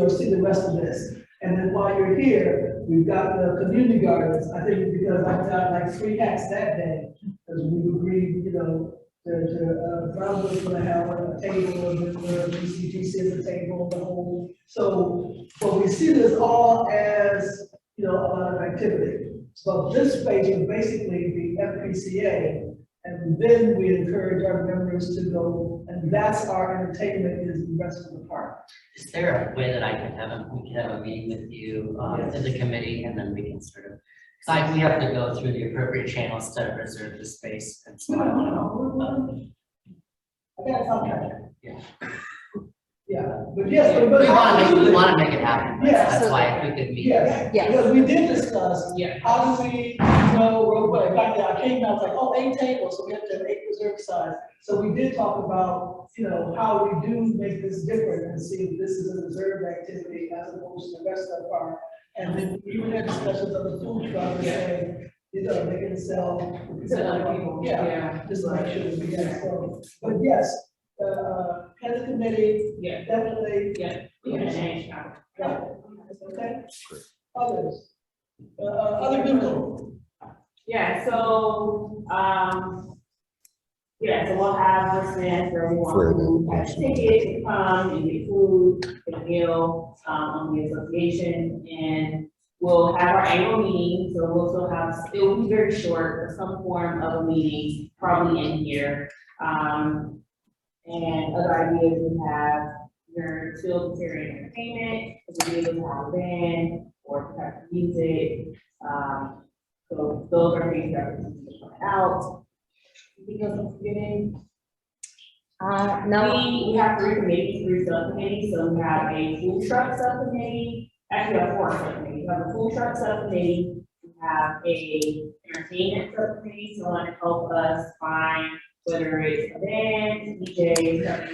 see the rest of this. And then while you're here, we've got the community gardens. I think because I've got like 3 hats that day, because we agreed, Brown was gonna have a table, and the BCGC is a table, the whole. So, but we see this all as, a lot of activity. So this space would basically be FPCA, and then we encourage our members to go, and that's our entertainment is the rest of the park. Is there a way that we could have a meeting with you in the committee, and then we can sort of, because we have to go through the appropriate channels to reserve the space, and so I don't know. I got something. Yeah. Yeah, but yes, We want to make it happen. Yes. That's why if we could meet. Yes, because we did discuss, how do we, roadway, in fact, I came out, like, 8 tables, so we have to have 8 reserve size. So we did talk about, how we do make this different and see if this is a reserved activity as opposed to the rest of the park. And then we even had discussions of the food truck, saying, they can sell. people. Just like sure we can sell. But yes, as a committee, definitely. We can change that. Right. Okay. Others. Other people. So we'll have a stand for everyone who has a ticket to come and get food, get a meal, on the association, and we'll have our annual meeting, so we'll still have, it will be very short, but some form of a meeting, probably in here. And other ideas we have, your still carrying entertainment, we'll be able to have a band or have music. So those are things that we're coming out. Because I'm forgetting. No. We have 3 committees, 3 subcommittees. So we have a food truck subcommittee. Actually, we have 4 subcommittees. We have a food truck subcommittee. We have a entertainment subcommittee. So want to help us find whether it's a band, DJ,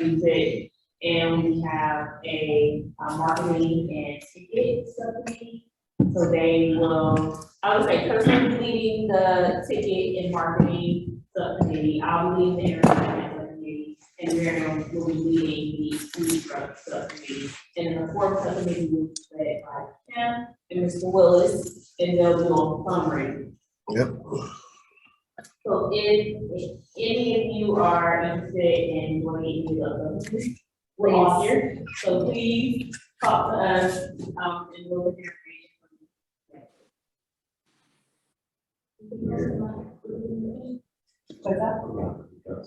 music, and we have a marketing and ticket subcommittee. So they will, I would say, personally leading the ticket and marketing subcommittee. I'll be leading the entertainment subcommittee, and Miriam will be leading the food truck subcommittee. And then the 4th subcommittee will be led by Tim and Mr. Willis, and they'll do a fundraising. Yep. So if any of you are interested in joining the we're all here. So please talk to us, and we'll look at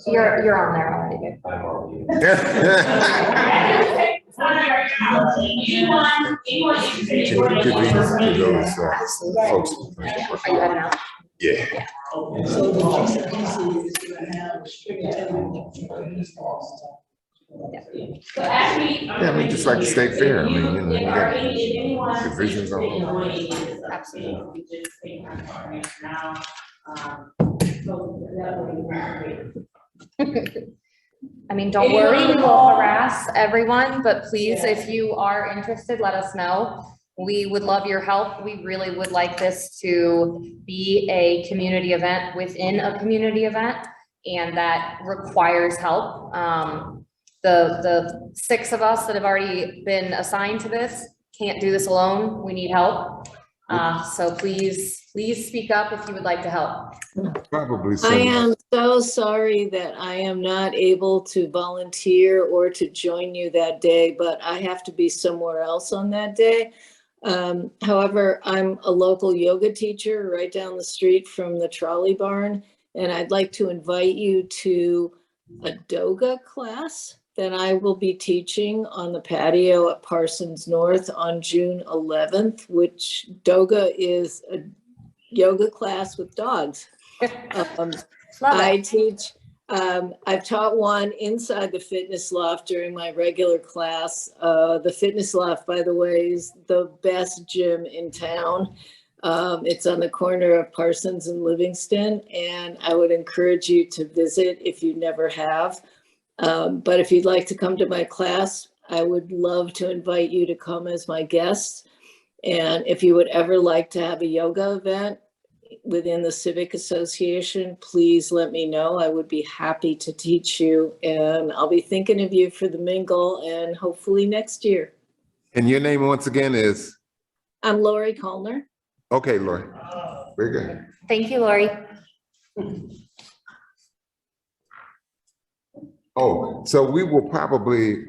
You're on there already, babe. I'm already. Anyone interested in joining those folks. Are you heading out? Yeah. So the GCDC is gonna have a strict attendance for these laws. So actually. Yeah, I mean, just like the state fair, I mean, you got If anyone divisions on interested in them. joining this, absolutely, we just take my right now. So that would be I mean, don't worry, we will harass everyone, but please, if you are interested, let us know. We would love your help. We really would like this to be a community event within a community event, and that requires help. The 6 of us that have already been assigned to this can't do this alone. We need help. So please speak up if you would like to help. Probably. I am so sorry that I am not able to volunteer or to join you that day, but I have to be somewhere else on that day. However, I'm a local yoga teacher right down the street from the trolley barn, and I'd like to invite you to a yoga class then I will be teaching on the patio at Parsons North on June 11th, which Doga is a yoga class with dogs. I teach, I've taught one inside the Fitness Loft during my regular class. The Fitness Loft, by the way, is the best gym in town. It's on the corner of Parsons and Livingston, and I would encourage you to visit if you never have. But if you'd like to come to my class, I would love to invite you to come as my guest. And if you would ever like to have a yoga event within the Civic Association, please let me know. I would be happy to teach you, and I'll be thinking of you for the mingle and hopefully next year. And your name once again is? I'm Lori Colner. Okay, Lori. Very good. Thank you, Lori. Oh, so we will probably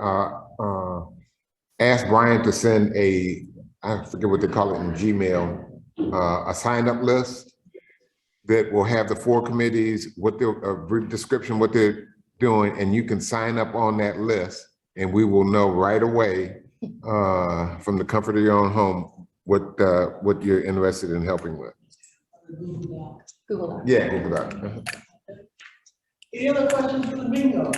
ask Brian to send I forget what they call it in Gmail, a sign-up list that will have the 4 committees, a brief description, what they're doing, and you can sign up on that list, and we will know right away from the comfort of your own home what you're interested in helping with. Google Docs. Yeah, Google Docs. Any other questions for the bingo?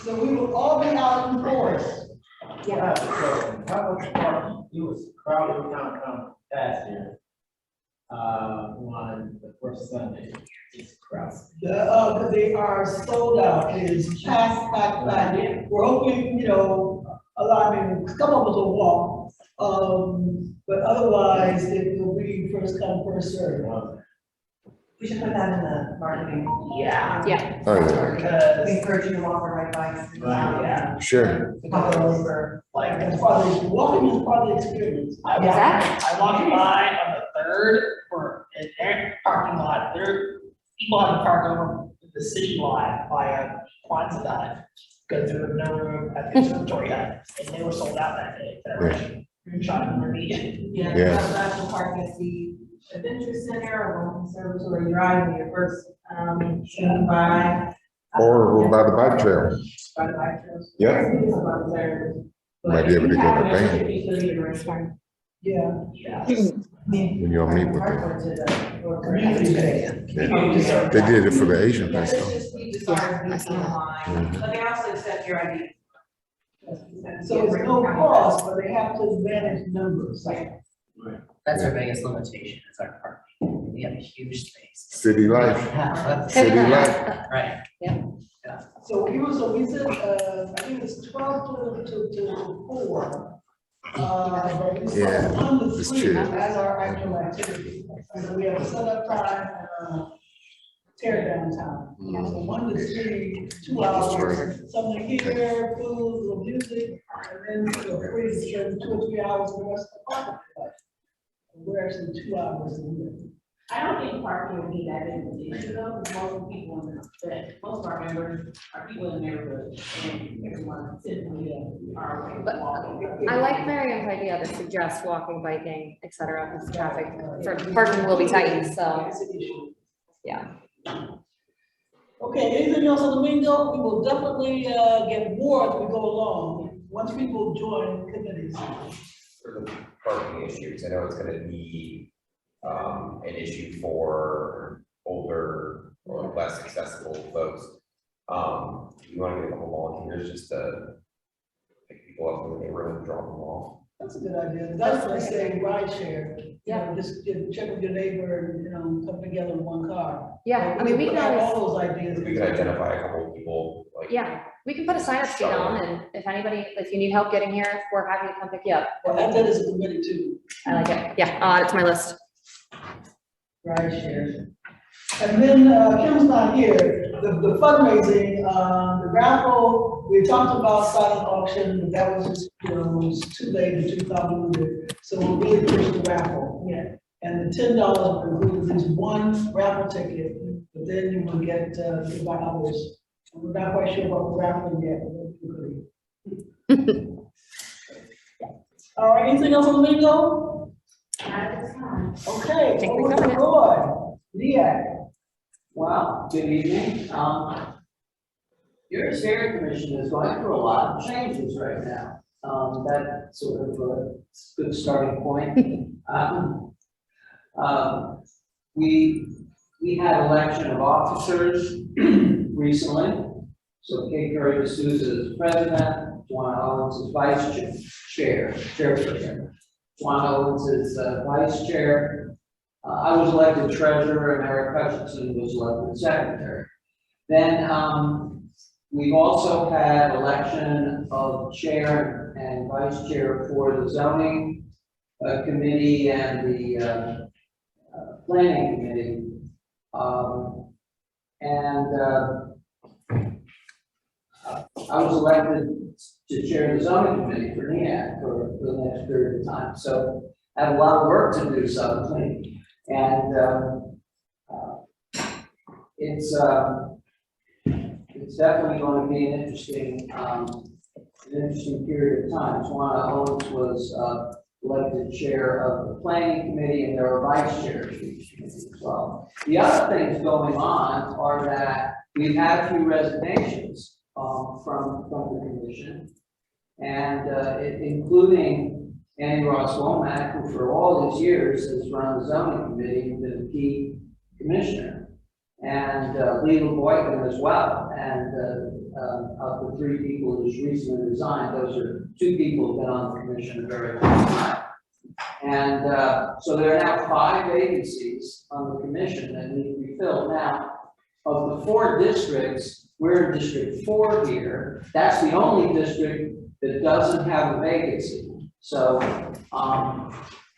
So we will all be out in force. Yeah. How much parking? It was crowded downtown last year. On the first Sunday, it's crowded. They are sold out. It is packed. We're hoping, allowing a couple of us will walk. But otherwise, it will be first come, first served. We should put that in the marketing. Yeah. Yeah. Oh, yeah. We encourage you to walk or ride bikes. Yeah. Sure. Like, as far as walking is part of the experience. I walked by on the 3rd in their parking lot. There, people have to park over the city lot by a Quonset dive because there was no room at the observatory yet, and they were sold out that day. Trying to meet. Yeah, National Park is the Adventure Center or Conservatory Drive, when you're first, swinging by. Or by the bike trail. By the bike trails. Yeah. I think it's about there. Might be able to get a van. Yeah. When you'll meet with them. Community day. Yeah. They did it for the Asian Let's festival. just leave the signs online, but they also accept your ID. So it's no cost, but they have to manage numbers. That's our biggest limitation, is our parking. We have a huge space. City life. City life. Right. Yeah. So we said, I think it's 12 to 4. But we Yeah, said 1 to it's 3 true. as our actual activity. So we have a setup time and tear down time. So 1 to 3, 2 hours, something here, food, little music, and then you're free to spend 2 or 3 hours for the rest of the party. We're actually 2 hours a week. I don't think parking would be that big of an issue though, because most of our members are people in the neighborhood and everyone typically are. But I like Miriam's idea to suggest walking, biking, et cetera, because traffic for parking will be tight, so, yeah. Okay, anything else on the bingo? We will definitely get more as we go along, once people join committees. For the parking issues, I know it's gonna be an issue for older or less accessible folks. You wanna get a couple volunteers just to pick people up in the neighborhood and drop them off. That's a good idea. That's what I say, ride share. Just check with your neighbor and, come together in one car. Yeah, I mean, we can have always, all those ideas. We can identify a couple of people, like. yeah, we can put a sign up sheet on, and if if you need help getting here, we're happy to come pick you up. Well, add that as a committee too. I like it. Yeah, I'll add it to my list. Ride share. And then, Kim's not here, the fundraising, the raffle, we talked about silent auction, but that was just, was too late in 2000. So we'll really push the raffle. Yeah. And the $10 will include at least 1 raffle ticket, but then you will get, to buy others. And we're not quite sure about the raffle yet. But we'll agree. All right, anything else on the bingo? Okay, over to Roy, Leah. Well, good evening. Your steering commission is going through a lot of changes right now. That's sort of a good starting point. We had election of officers recently. So Kate Curry D'Souza is president, Juan Owens is chairperson. Juan Owens is vice chair. I was elected treasurer and Eric Hutchinson was elected secretary. Then we've also had election of chair and vice chair for the zoning committee and the planning committee. I was elected to chair the zoning committee for NEAC for the next period of time. So I have a lot of work to do suddenly. And it's definitely going to be an interesting period of time. Juana Owens was elected chair of the planning committee, and there were vice chairs of each committee as well. The other things going on are that we've had a few resignations from the commission, and including Andy Ross Womack, who for all these years has run the zoning committee and been a key commissioner, and Lee Boykin as well. And of the three people who just recently resigned, those are two people who've been on the commission a very long time. And so there are now 5 vacancies on the commission that need to be filled. Now, of the 4 districts, we're in District 4 here. That's the only district that doesn't have a vacancy. So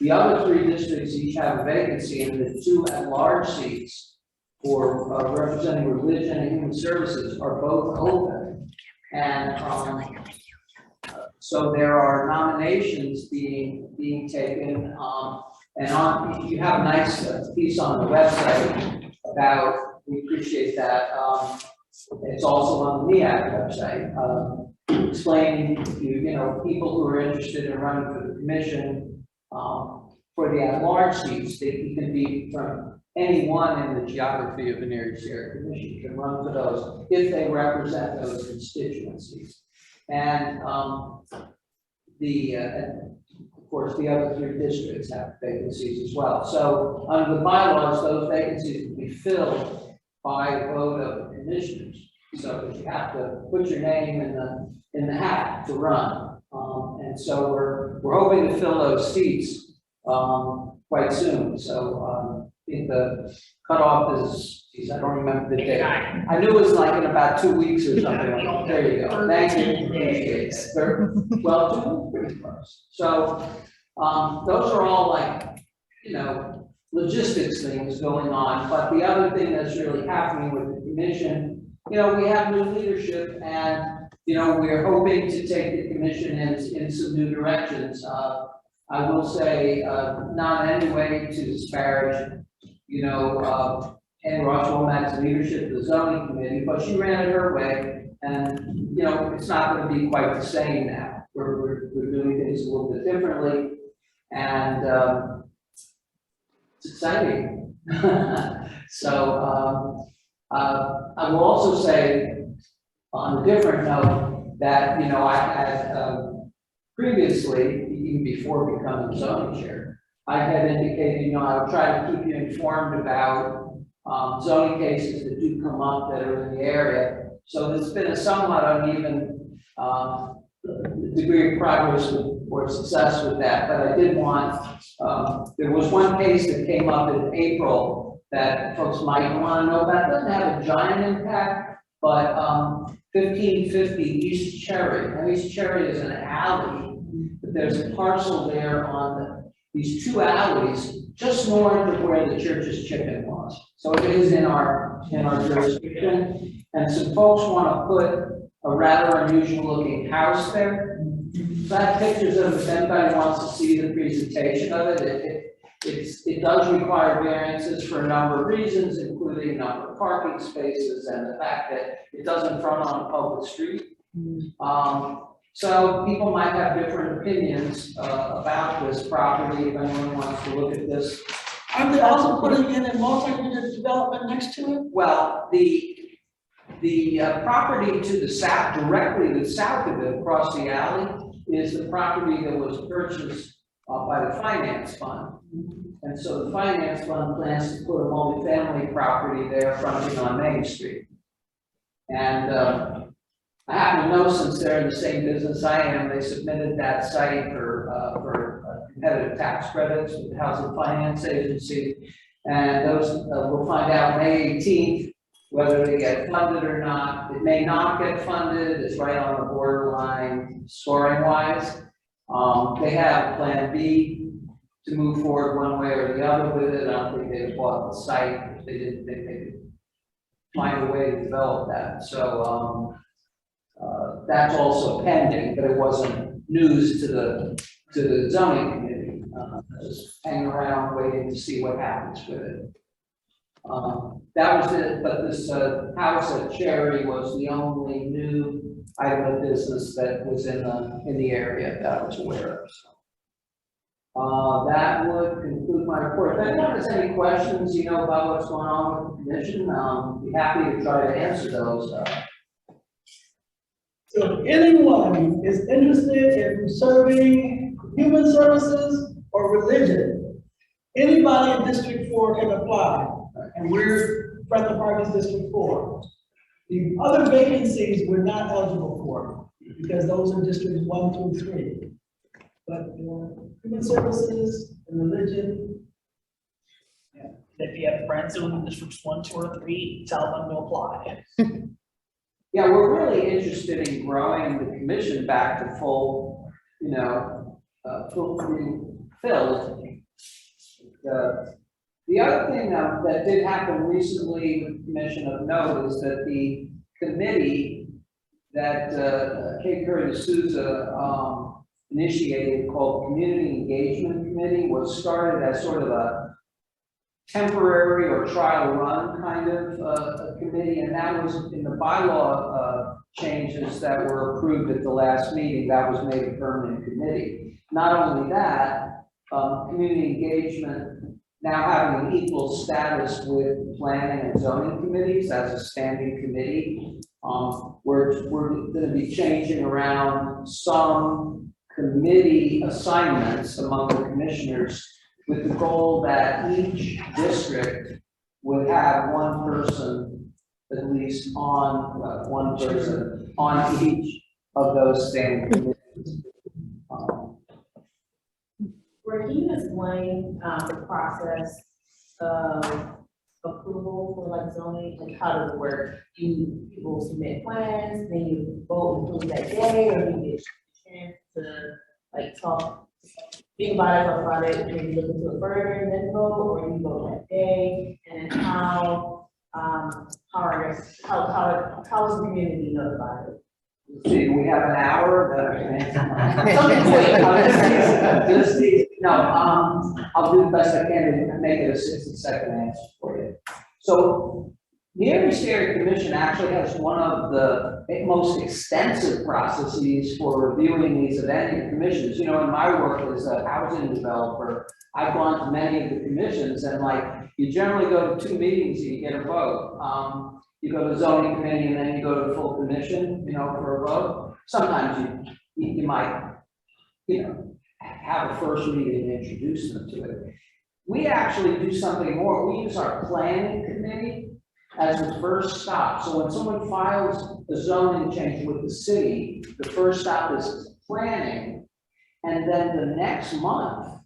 the other 3 districts each have a vacancy, and the 2 at-large seats for representing religion and human services are both open. And so there are nominations being taken. And you have a nice piece on the website about, we appreciate that. It's also on the NEAC website, explaining people who are interested in running for the commission for the at-large seats. They can be from anyone in the geography of an area share commission can run for those if they represent those constituencies. And of course, the other 3 districts have vacancies as well. So under the bylaws, those vacancies will be filled by a vote of the commissioners. So you have to put your name in the hat to run. And so we're hoping to fill those seats quite soon. So I think the cutoff is, geez, I don't remember the date. I knew it was like in about 2 weeks or something. There you go. Thank you. Appreciate it. Well, 2 weeks pretty close. So those are all like, logistics things going on. But the other thing that's really happening with the commission, we have new leadership, and we're hoping to take the commission in some new directions. I will say, not in any way to disparage, Anne Ross Womack's leadership of the zoning committee, but she ran it her way, and it's not going to be quite the same now. We're doing things a little bit differently, and it's exciting. So I will also say, on a different note, that I had previously, even before becoming zoning chair, I had indicated, I would try to keep you informed about zoning cases that do come up that are in the area. So there's been a somewhat uneven degree of progress or success with that, but I did want, there was one case that came up in April that folks might want to know about. It doesn't have a giant impact, but 1550 East Cherry. Now, East Cherry is an alley, but there's a parcel there on these 2 alleys just north of where the church's chicken was. So it is in our jurisdiction, and some folks want to put a rather unusual looking house there. So I have pictures of it if anybody wants to see the presentation of it. It does require variances for a number of reasons, including number of parking spaces and the fact that it doesn't front on a public street. So people might have different opinions about this property if anyone wants to look at this. Aren't they also putting in a multi-unit development next to it? Well, The property to the south, directly to the south of it, across the alley, is the property that was purchased by the finance fund. And so the finance fund plans to put a multifamily property there fronting on Main Street. And I happen to know, since they're in the same business I am, they submitted that site for competitive tax credits with the Housing Finance Agency. And those, we'll find out May 18th, whether they get funded or not. It may not get funded, it's right on the borderline scoring wise. They have plan B to move forward one way or the other with it. I don't think they bought the site if they didn't think they could find a way to develop that. So that's also pending, but it wasn't news to the zoning committee. Just hanging around waiting to see what happens with it. That was it, but this house at Cherry was the only new item of business that was in the area that I was aware of. So, that would conclude my report. If anyone has any questions, about what's going on with the commission, be happy to try to answer those. So if anyone is interested in serving human services or religion, anybody in District 4 can apply. And we're Franklin Park is District 4. The other vacancies we're not eligible for because those are districts 1 through 3. But human services and religion. Yeah. If you have friends who live in districts 1, 2, or 3, tell them to apply. Yeah, we're really interested in growing the commission back to full, fully filled. The other thing that did happen recently with the commission of note is that the committee that Kate Curry D'Souza initiated, called Community Engagement Committee, was started as sort of a temporary or trial run kind of a committee, and that was in the bylaw changes that were approved at the last meeting. That was made a permanent committee. Not only that, community engagement now having an equal status with planning and zoning committees as a standing committee. We're going to be changing around some committee assignments among the commissioners with the goal that each district would have one person at least on, one person on each of those standing committees. Can you explain the process of approval for like zoning, like how does it work? People submit plans, then you vote and approve that day, or you get a chance to like think about it, maybe look into it further and then vote, or you vote that day, and then how is the community notified? See, we have an hour that I can answer. No, I'll do the best I can to make it a 60-second answer for you. So the Erie Area Commission actually has one of the most extensive processes for reviewing these event commissions. In my work as a housing developer, I've gone to many of the commissions, and you generally go to 2 meetings and you get a vote. You go to zoning committee and then you go to the full commission, for a vote. Sometimes you might, have a first meeting and introduce them to it. We actually do something more. We use our planning committee as the first stop. So when someone files a zoning change with the city, the first stop is planning. And then the next month,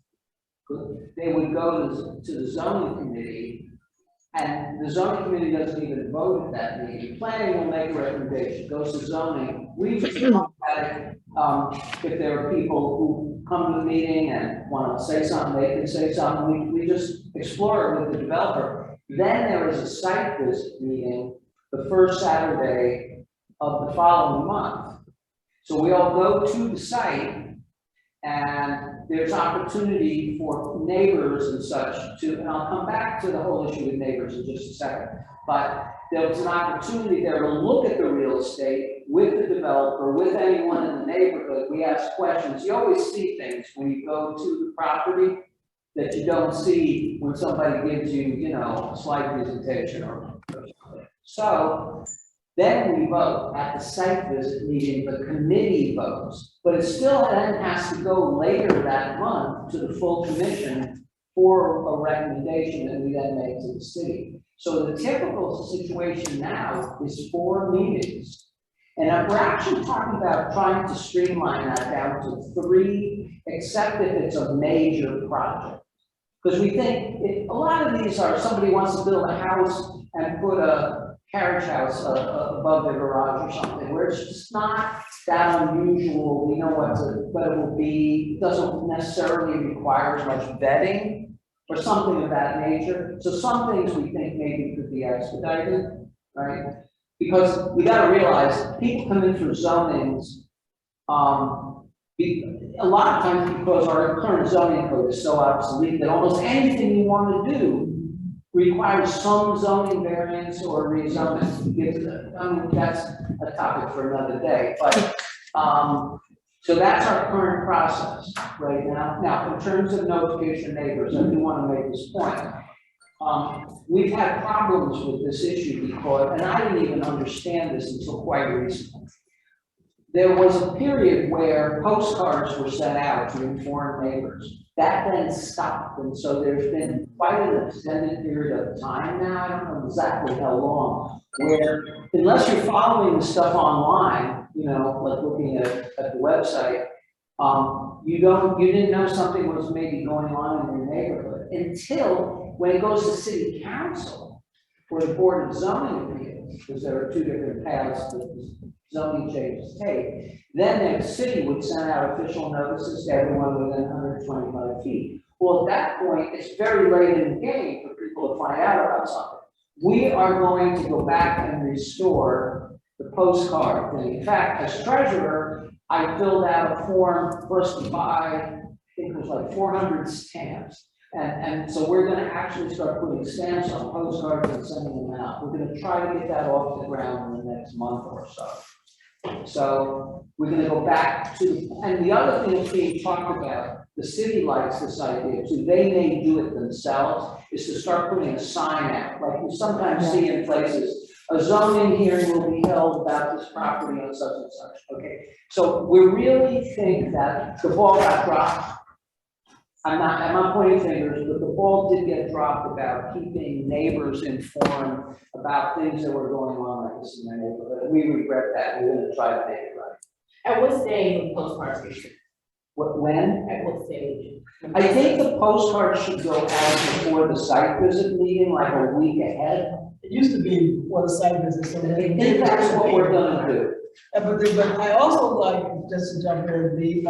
they would go to the zoning committee, and the zoning committee doesn't even vote at that meeting. Planning will make a recommendation, goes to zoning. We just talk about it. If there are people who come to the meeting and want to say something, they can say something. We just explore it with the developer. Then there is a site visit meeting the first Saturday of the following month. So we all go to the site, and there's opportunity for neighbors and such to, and I'll come back to the whole issue with neighbors in just a second, but there's an opportunity there to look at the real estate with the developer, with anyone in the neighborhood. We ask questions. You always see things when you go to the property that you don't see when somebody gives you, a slide presentation or something. So Then we vote at the site visit meeting, the committee votes, but it still then has to go later that month to the full commission for a recommendation that we then make to the city. So the typical situation now is 4 meetings. And we're actually talking about trying to streamline that down to 3, except if it's a major project. Because we think a lot of these are, somebody wants to build a house and put a carriage house above their garage or something, where it's just not that unusual. We know what it will be. It doesn't necessarily require as much vetting or something of that nature. So some things we think maybe could be expedited, right? Because we got to realize people come in through zonings, a lot of times because our current zoning code is so obsolete that almost anything you want to do requires some zoning variance or rezoning. I mean, that's a topic for another day, but so that's our current process right now. Now, in terms of notification neighbors, I do want to make this point. We've had problems with this issue because, and I didn't even understand this until quite recently. There was a period where postcards were sent out to inform neighbors. That then stopped, and so there's been quite an extended period of time now, I don't know exactly how long, where unless you're following the stuff online, you know, like looking at the website, you didn't know something was maybe going on in your neighborhood until when it goes to city council or the board of zoning appeals, because there are 2 different paths that zoning changes take. Then the city would send out official notices to everyone within 125 feet. Well, at that point, it's very late in the game for people to find out about something. We are going to go back and restore the postcard thing. In fact, as treasurer, I filled out a form for us to buy, I think it was like 400 stamps. And so we're going to actually start putting stamps on postcards and sending them out. We're going to try to get that off the ground in the next month or so. So we're going to go back to, and the other thing that's being talked about, the city likes this idea too, they may do it themselves, is to start putting a sign out, like you sometimes see in places, a zoning hearing will be held about this property on such and such, okay? So we really think that the ball got dropped. I'm not pointing fingers, but the ball did get dropped about keeping neighbors informed about things that were going on like this in their neighborhood. We regret that. We're going to try to make it right. At what stage of postcards issue? When? At what stage? I think the postcard should go out before the site visit meeting, like a week ahead. It used to be before the site visit, so I think that's what we're going to do. But I also like, just to jump in,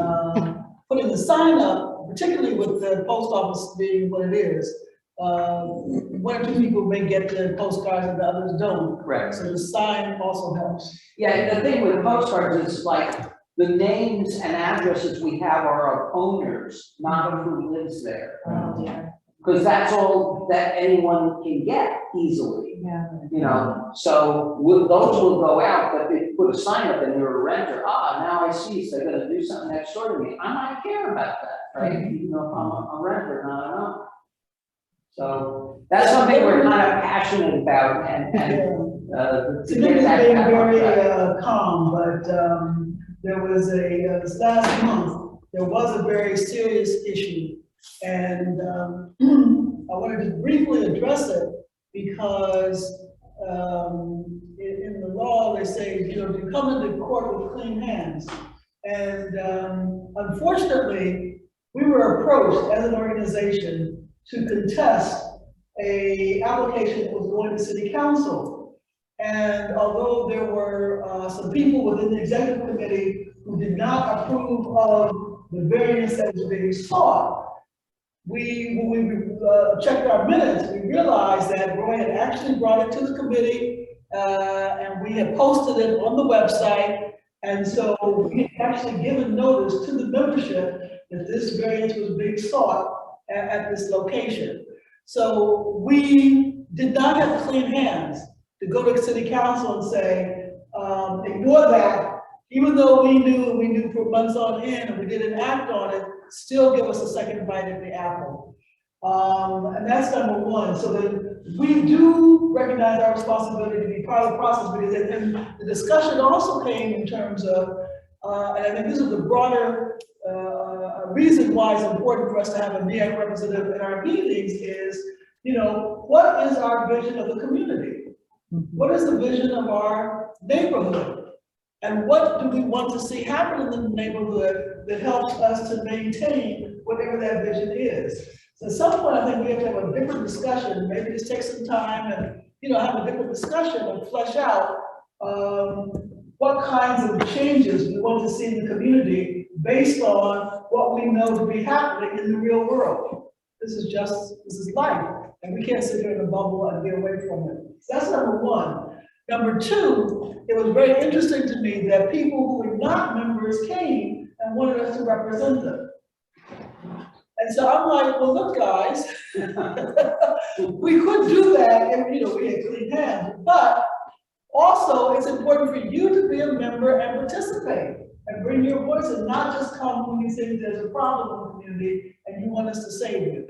putting the sign up, particularly with the post office being what it is. 1 or 2 people may get the postcards and the others don't. Correct. So the sign also helps. Yeah, the thing with postcards is like the names and addresses we have are of owners, not of who lives there. Oh, yeah. Because that's all that anyone can get easily. Yeah. You know, so those will go out, but if you put a sign up and you're a renter, now I see, so they're gonna do something next door to me. I might care about that, right? Even though if I'm a renter, not an owner. So that's something we're kind of passionate about and to get that being back on very track. calm, but there was this last month, there was a very serious issue. And I wanted to briefly address it because in the law, they say, you know, you come into court with clean hands. And unfortunately, we were approached as an organization to contest a application that was going to city council. And although there were some people within the executive committee who did not approve of the variance that was being sought, when we checked our minutes, we realized that Roy had actually brought it to the committee, and we had posted it on the website. And so we had actually given notice to the membership that this variance was being sought at this location. So we did not have clean hands to go to city council and say, ignore that, even though we knew for months on end and we didn't act on it, still give us a second bite at the apple. And that's number one. So that we do recognize our responsibility to be part of the process, because and the discussion also came in terms of, and I think this is the broader reason why it's important for us to have a NEAC representative in our meetings is, what is our vision of the community? What is the vision of our neighborhood? And what do we want to see happen in the neighborhood that helps us to maintain whatever that vision is? So at some point, I think we have to have a different discussion, maybe just take some time and, have a different discussion and flesh out what kinds of changes we want to see in the community based on what we know to be happening in the real world. This is life, and we can't sit here in a bubble and get away from it. So that's number one. Number two, it was very interesting to me that people who were not members came and wanted us to represent them. And so I'm like, well, look, guys, we could do that if, we had clean hands, but also it's important for you to be a member and participate and bring your voice and not just come when you think there's a problem in the community and you want us to save you.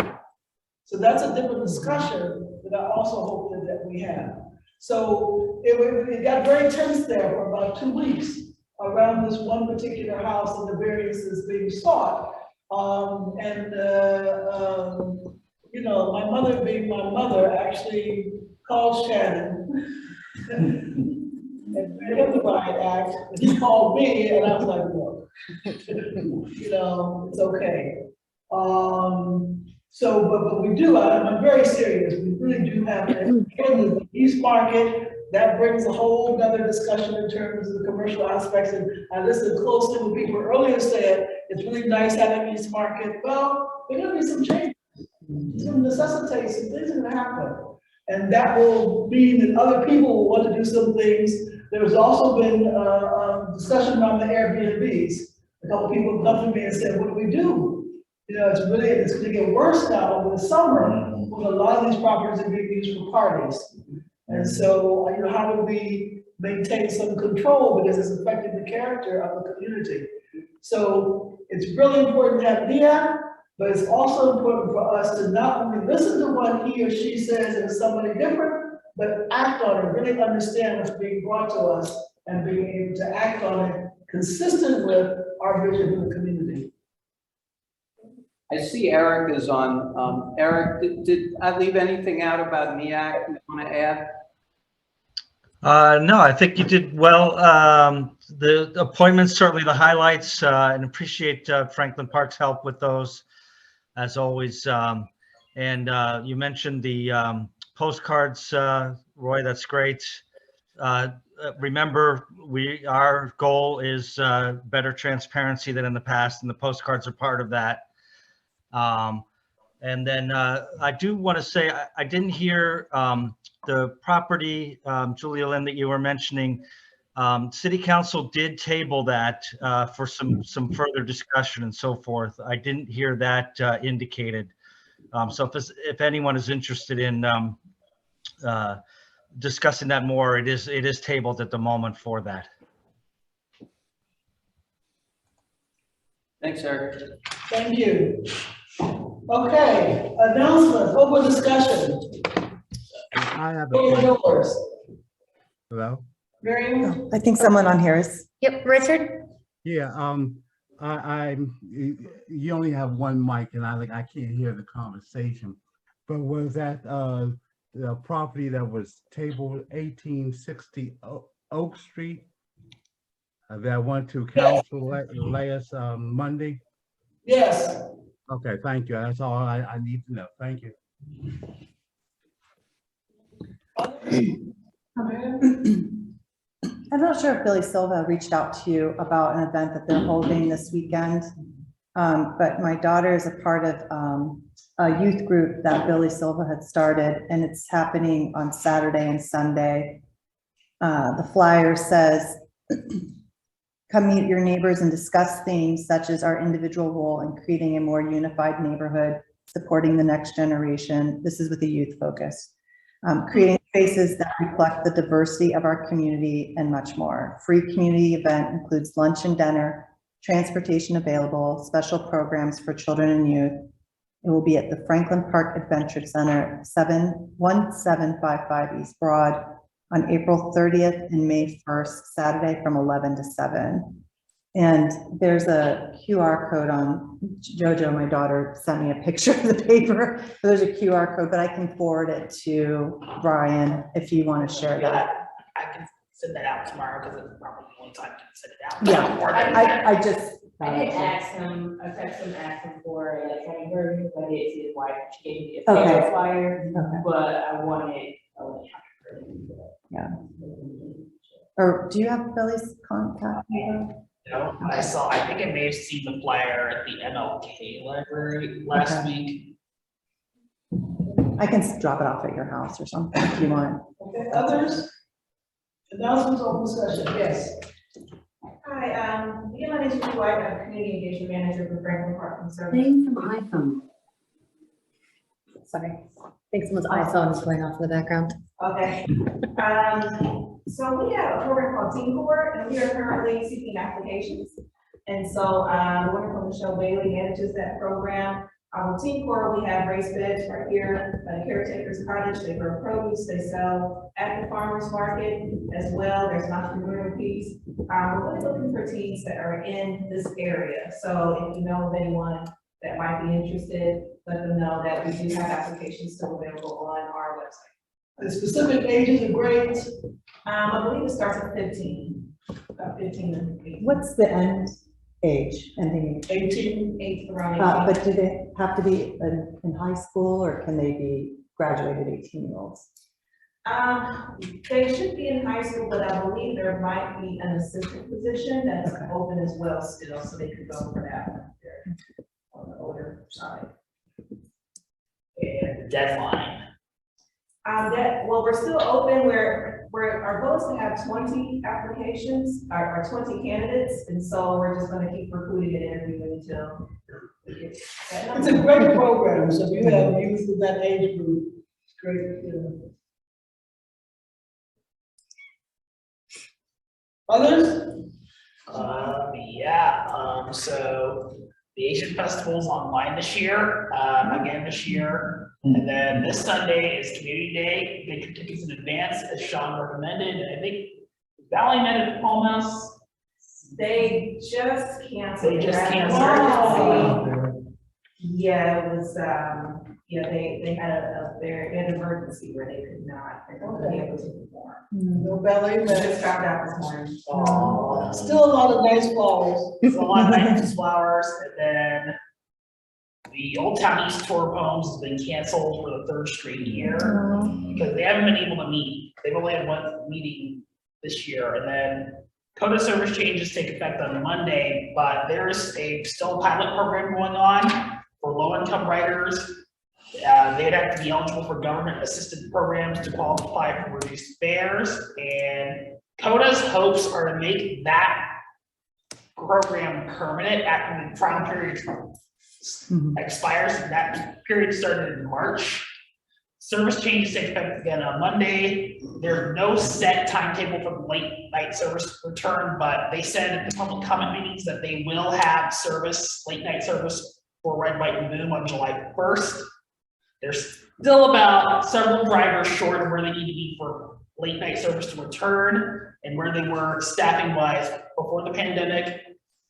So that's a different discussion that I also hope that we have. So it got very tense there for about 2 weeks around this one particular house and the variances being sought. My mother being my mother actually called Shannon and read the riot act, and he called me and I was like, look, it's okay. But we do, I'm very serious, we really do have in the East Market, that brings a whole other discussion in terms of the commercial aspects, and I listened closely when people earlier said, it's really nice having East Market. Well, there are gonna be some changes, it's gonna necessitate some things are gonna happen. And that will mean that other people will want to do some things. There's also been discussion around the Airbnbs. A couple people come to me and said, what do we do? It's going to get worse now over the summer when a lot of these properties are being used for parties. And so, how do we maintain some control, because it's affecting the character of the community? So it's really important to have NEAC, but it's also important for us to not only listen to what he or she says and somebody different, but act on it, really understand what's being brought to us and being able to act on it consistent with our vision of the community. I see Eric is on. Eric, did I leave anything out about NEAC you want to add? No, I think you did well. The appointments, certainly the highlights, and appreciate Franklin Park's help with those, as always. And you mentioned the postcards, Roy, that's great. Remember, our goal is better transparency than in the past, and the postcards are part of that. And then I do want to say, I didn't hear the property, Julia Lynn, that you were mentioning. City Council did table that for some further discussion and so forth. I didn't hear that indicated. So if anyone is interested in discussing that more, it is tabled at the moment for that. Thanks, Eric. Thank you. Okay, announcements, open discussion. I have yours. Hello? Miriam? I think someone on here is. Yep, Richard? Yeah, you only have one mic and I can't hear the conversation. But was that the property that was tabled 1860 Oak Street that went to council last Monday? Yes. Okay, thank you. That's all I need to know. Thank you. I'm not sure if Billy Silva reached out to you about an event that they're holding this weekend, but my daughter is a part of a youth group that Billy Silva had started, and it's happening on Saturday and Sunday. The flyer says, come meet your neighbors and discuss themes such as our individual role in creating a more unified neighborhood, supporting the next generation. This is with a youth focus. Creating spaces that reflect the diversity of our community and much more. Free community event includes lunch and dinner, transportation available, special programs for children and youth. It will be at the Franklin Park Adventure Center, 1755 East Broad, on April 30th and May 1st, Saturday from 11 to 7. And there's a QR code on, Jojo, my daughter, sent me a picture of the paper. There's a QR code, but I can forward it to Brian if you want to share that. I can send that out tomorrow because it's probably the only time to send it out. Yeah, I just. I did ask him, I texted him, asked him for electronic version, but I did see his wife, she gave me a Okay. paper flyer, Okay. but I wanted. Yeah. Or do you have Billy's contact info? No, I think I may have seen the flyer at the MLK library last week. I can drop it off at your house or something if you want. Okay, others? Announcements or discussion, yes. Hi, my name is Judy White, I'm Community Engagement Manager for Franklin Park and Service. Playing from iPhone. Sorry, I think someone's iPhone is going off in the background. Okay. So we have a program called Team Core, and we are currently seeking applications. And so, the wonderful Michelle Bailey manages that program. Team Core, we have raised beds right here, Caretaker's Cottage, they grow produce, they sell at the farmer's market as well. There's an entrepreneurial piece. We're really looking for teams that are in this area. So if you know of anyone that might be interested, let them know that we do have applications still available on our website. The specific ages and grades? I believe it starts at 15, about 15 and 18. What's the end age? Ending 18? Around 18. But do they have to be in high school or can they be graduated 18-year-olds? They should be in high school, but I believe there might be an assistant position that's open as well still, so they could go for that one there on the older side. And deadline. Well, we're still open. Our goal is to have 20 applications, or 20 candidates, and so we're just going to keep recruiting and interviewing until we get that number. It's a great program, so if you have youth in that age group, it's great. Others? So the Asian Festival's online this year, again this year. And then this Sunday is Community Day. Get your tickets in advance, as Sean recommended. I think Valley met at Palmhouse. They just canceled. They just canceled. Yeah, it was, they had an emergency where they could not, they weren't be able to perform. No ballet. Just found out this morning. Still a lot of nice flowers. There's a lot of nice flowers, and then the Old Town East Tour of Homes has been canceled for the third straight year because they haven't been able to meet. They've only had one meeting this year, and then Code of service changes take effect on Monday, but there's still a pilot program going on for low-income riders. They'd have to be eligible for government-assisted programs to qualify for reduced fares, and CODA's hopes are to make that program permanent after the trial period expires. That period started in March. Service changes take effect again on Monday. There's no set timetable for the late night service return, but they said at the public comment meetings that they will have late night service for Red, White, and Boom on July 1st. There's still about several drivers short of where they need to be for late night service to return and where they were staffing wise before the pandemic.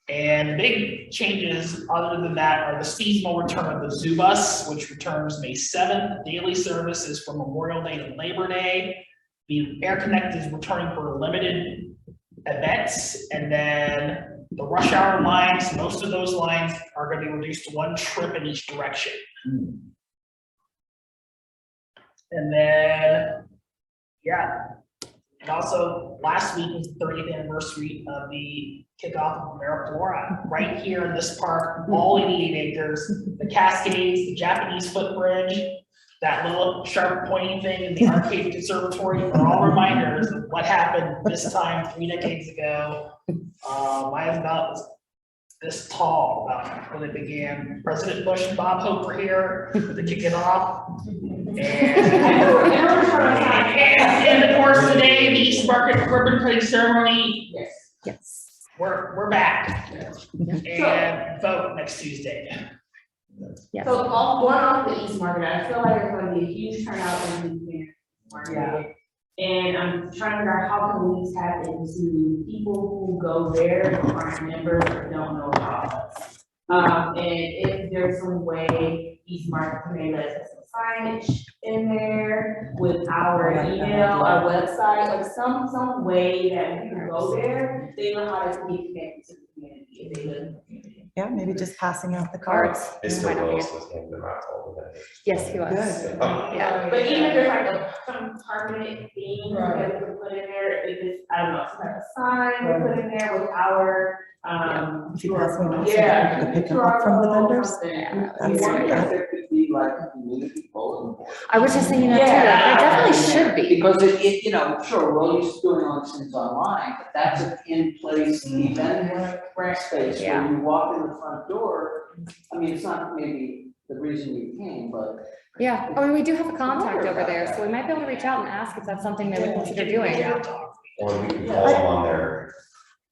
And the big changes other than that are the seasonal return of the Zoo Bus, which returns May 7th. Daily service is from Memorial Day to Labor Day. The Air Connect is returning for limited events. And then the rush hour lines, most of those lines are going to be reduced to one trip in each direction. And then, and also last week was the 30th anniversary of the kickoff of Mariflora right here in this park, all 88 acres, the Cascades, the Japanese footbridge, that little sharp pointing thing in the arcade conservatory are all reminders of what happened this time 3 decades ago. I was about this tall when it began. President Bush and Bob Hope were here to kick it off. And of course today, the East Market ribbon cutting ceremony. Yes. We're back. And vote next Tuesday. Yes. So going off the East Market, I feel like there's gonna be a huge turnout in the East Market. And I'm trying to figure out how can we tap into people who go there and aren't members or don't know about us. And if there's some way East Market may let us some signage in there with our email, our website, like some way that we can go there, they know how to get connected to the community if they live in the community. Yeah, maybe just passing out the cards. Mr. Willis was handing them out to all of them. Yes, he was. Good. Yeah. But even if there's like some permanent theme that we can put in there, if it's, I don't know, some type of sign we put in there with our, If you pass one out, so yeah. people could pick them up from the vendors. Yeah, That's wonder good. if there could be like a community bulletin board. I was just thinking that too. There definitely should be. Because you know, sure, we're used to doing all these things online, but that's an in-place event space where you walk in the front door. I mean, it's not maybe the reason you came, but. Yeah, I mean, we do have a contact over there, so we might be able to reach out and ask if that's something they would consider doing. Or we can call them on their,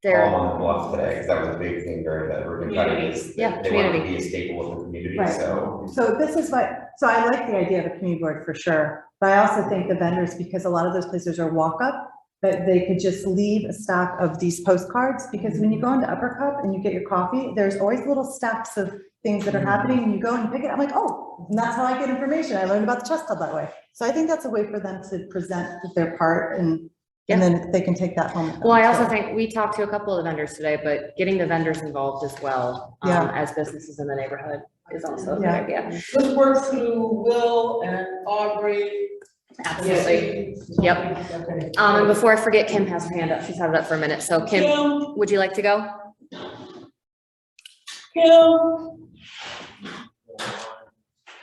call them on the bluff today, because that was a big thing during that ribbon cutting is Yeah, they want to community. be a staple of the community, Right. so. This is so I like the idea of a community board for sure, but I also think the vendors, because a lot of those places are walk-up, that they could just leave a stack of these postcards, because when you go into Upper Cup and you get your coffee, there's always little stacks of things that are happening, and you go and pick it, I'm like, oh, and that's how I get information, I learned about the chess club that way. So I think that's a way for them to present their part, and then they can take that home. with them. Well, I also think we talked to a couple of the vendors today, but getting the vendors involved as well, as businesses in the neighborhood is also a good idea. Let's work through Will and Aubrey. Absolutely. Yep. And before I forget, Kim has her hand up. She's had it up for a minute. So Kim, would you like to go? Kim.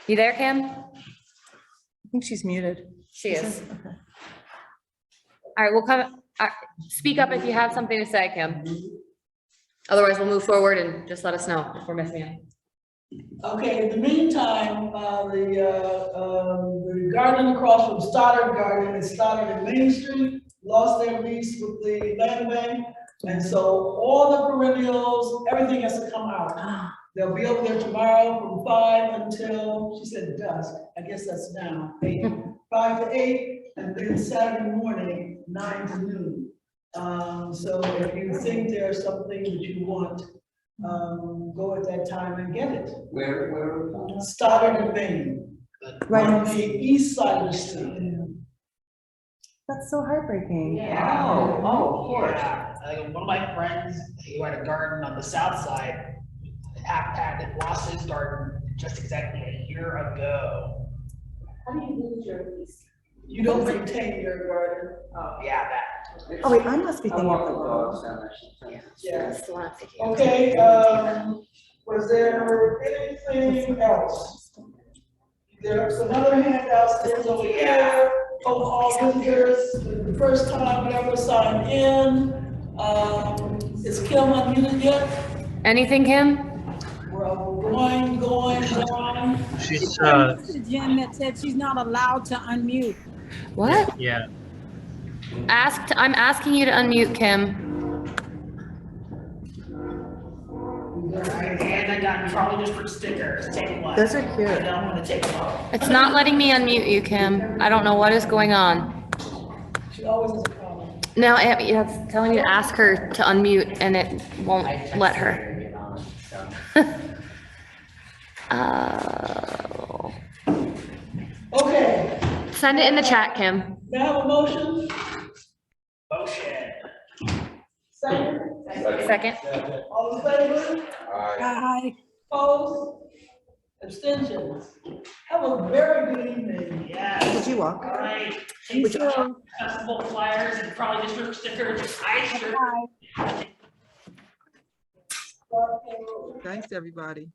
You there, Kim? I think she's muted. She is. All right, we'll come, speak up if you have something to say, Kim. Otherwise, we'll move forward and just let us know if we're missing it. Okay, in the meantime, the garden across from Stoddard Garden is Stoddard and Main Street, lost their lease with the land bank. And so all the perennials, everything has to come out. They'll be over there tomorrow from 5 until, she said dusk, I guess that's now, 8, 5 to 8, and then Saturday morning, 9 to noon. So if you think there's something that you want, go at that time and get it. Where? Stoddard and Main, Right on the east side of the street. That's so heartbreaking. Yeah. Of course. Yeah. One of my friends, he had a garden on the south side, had lost his garden just exactly a year ago. How do you lose your lease? You don't maintain your garden. Oh, yeah, that. Oh, wait, I must be I thinking. walk the dogs down there. Yeah. That's the one I'm thinking. Okay, was there anything else? There are some other handouts, there's over here, of all visitors, the first time we ever signed in. Is Kim unmuted yet? Anything, Kim? We're going. She's, Jen that said she's not allowed to unmute. What? yeah. I'm asking you to unmute, Kim. And I got Charlie District stickers, take one. Those are cute. I don't want to take them off. It's not letting me unmute you, Kim. I don't know what is going on. She always has a problem. No, it's telling me to ask her to unmute and it won't let her. Oh. Okay, Send it in the chat, Kim. may I have a motion? Motion. Second? Second. All in favor? Hi. Opposed? Abstentions? Have a very good evening. Yes. Did you walk? All right. Festival flyers and Charlie District stickers. Hi. Thanks, everybody.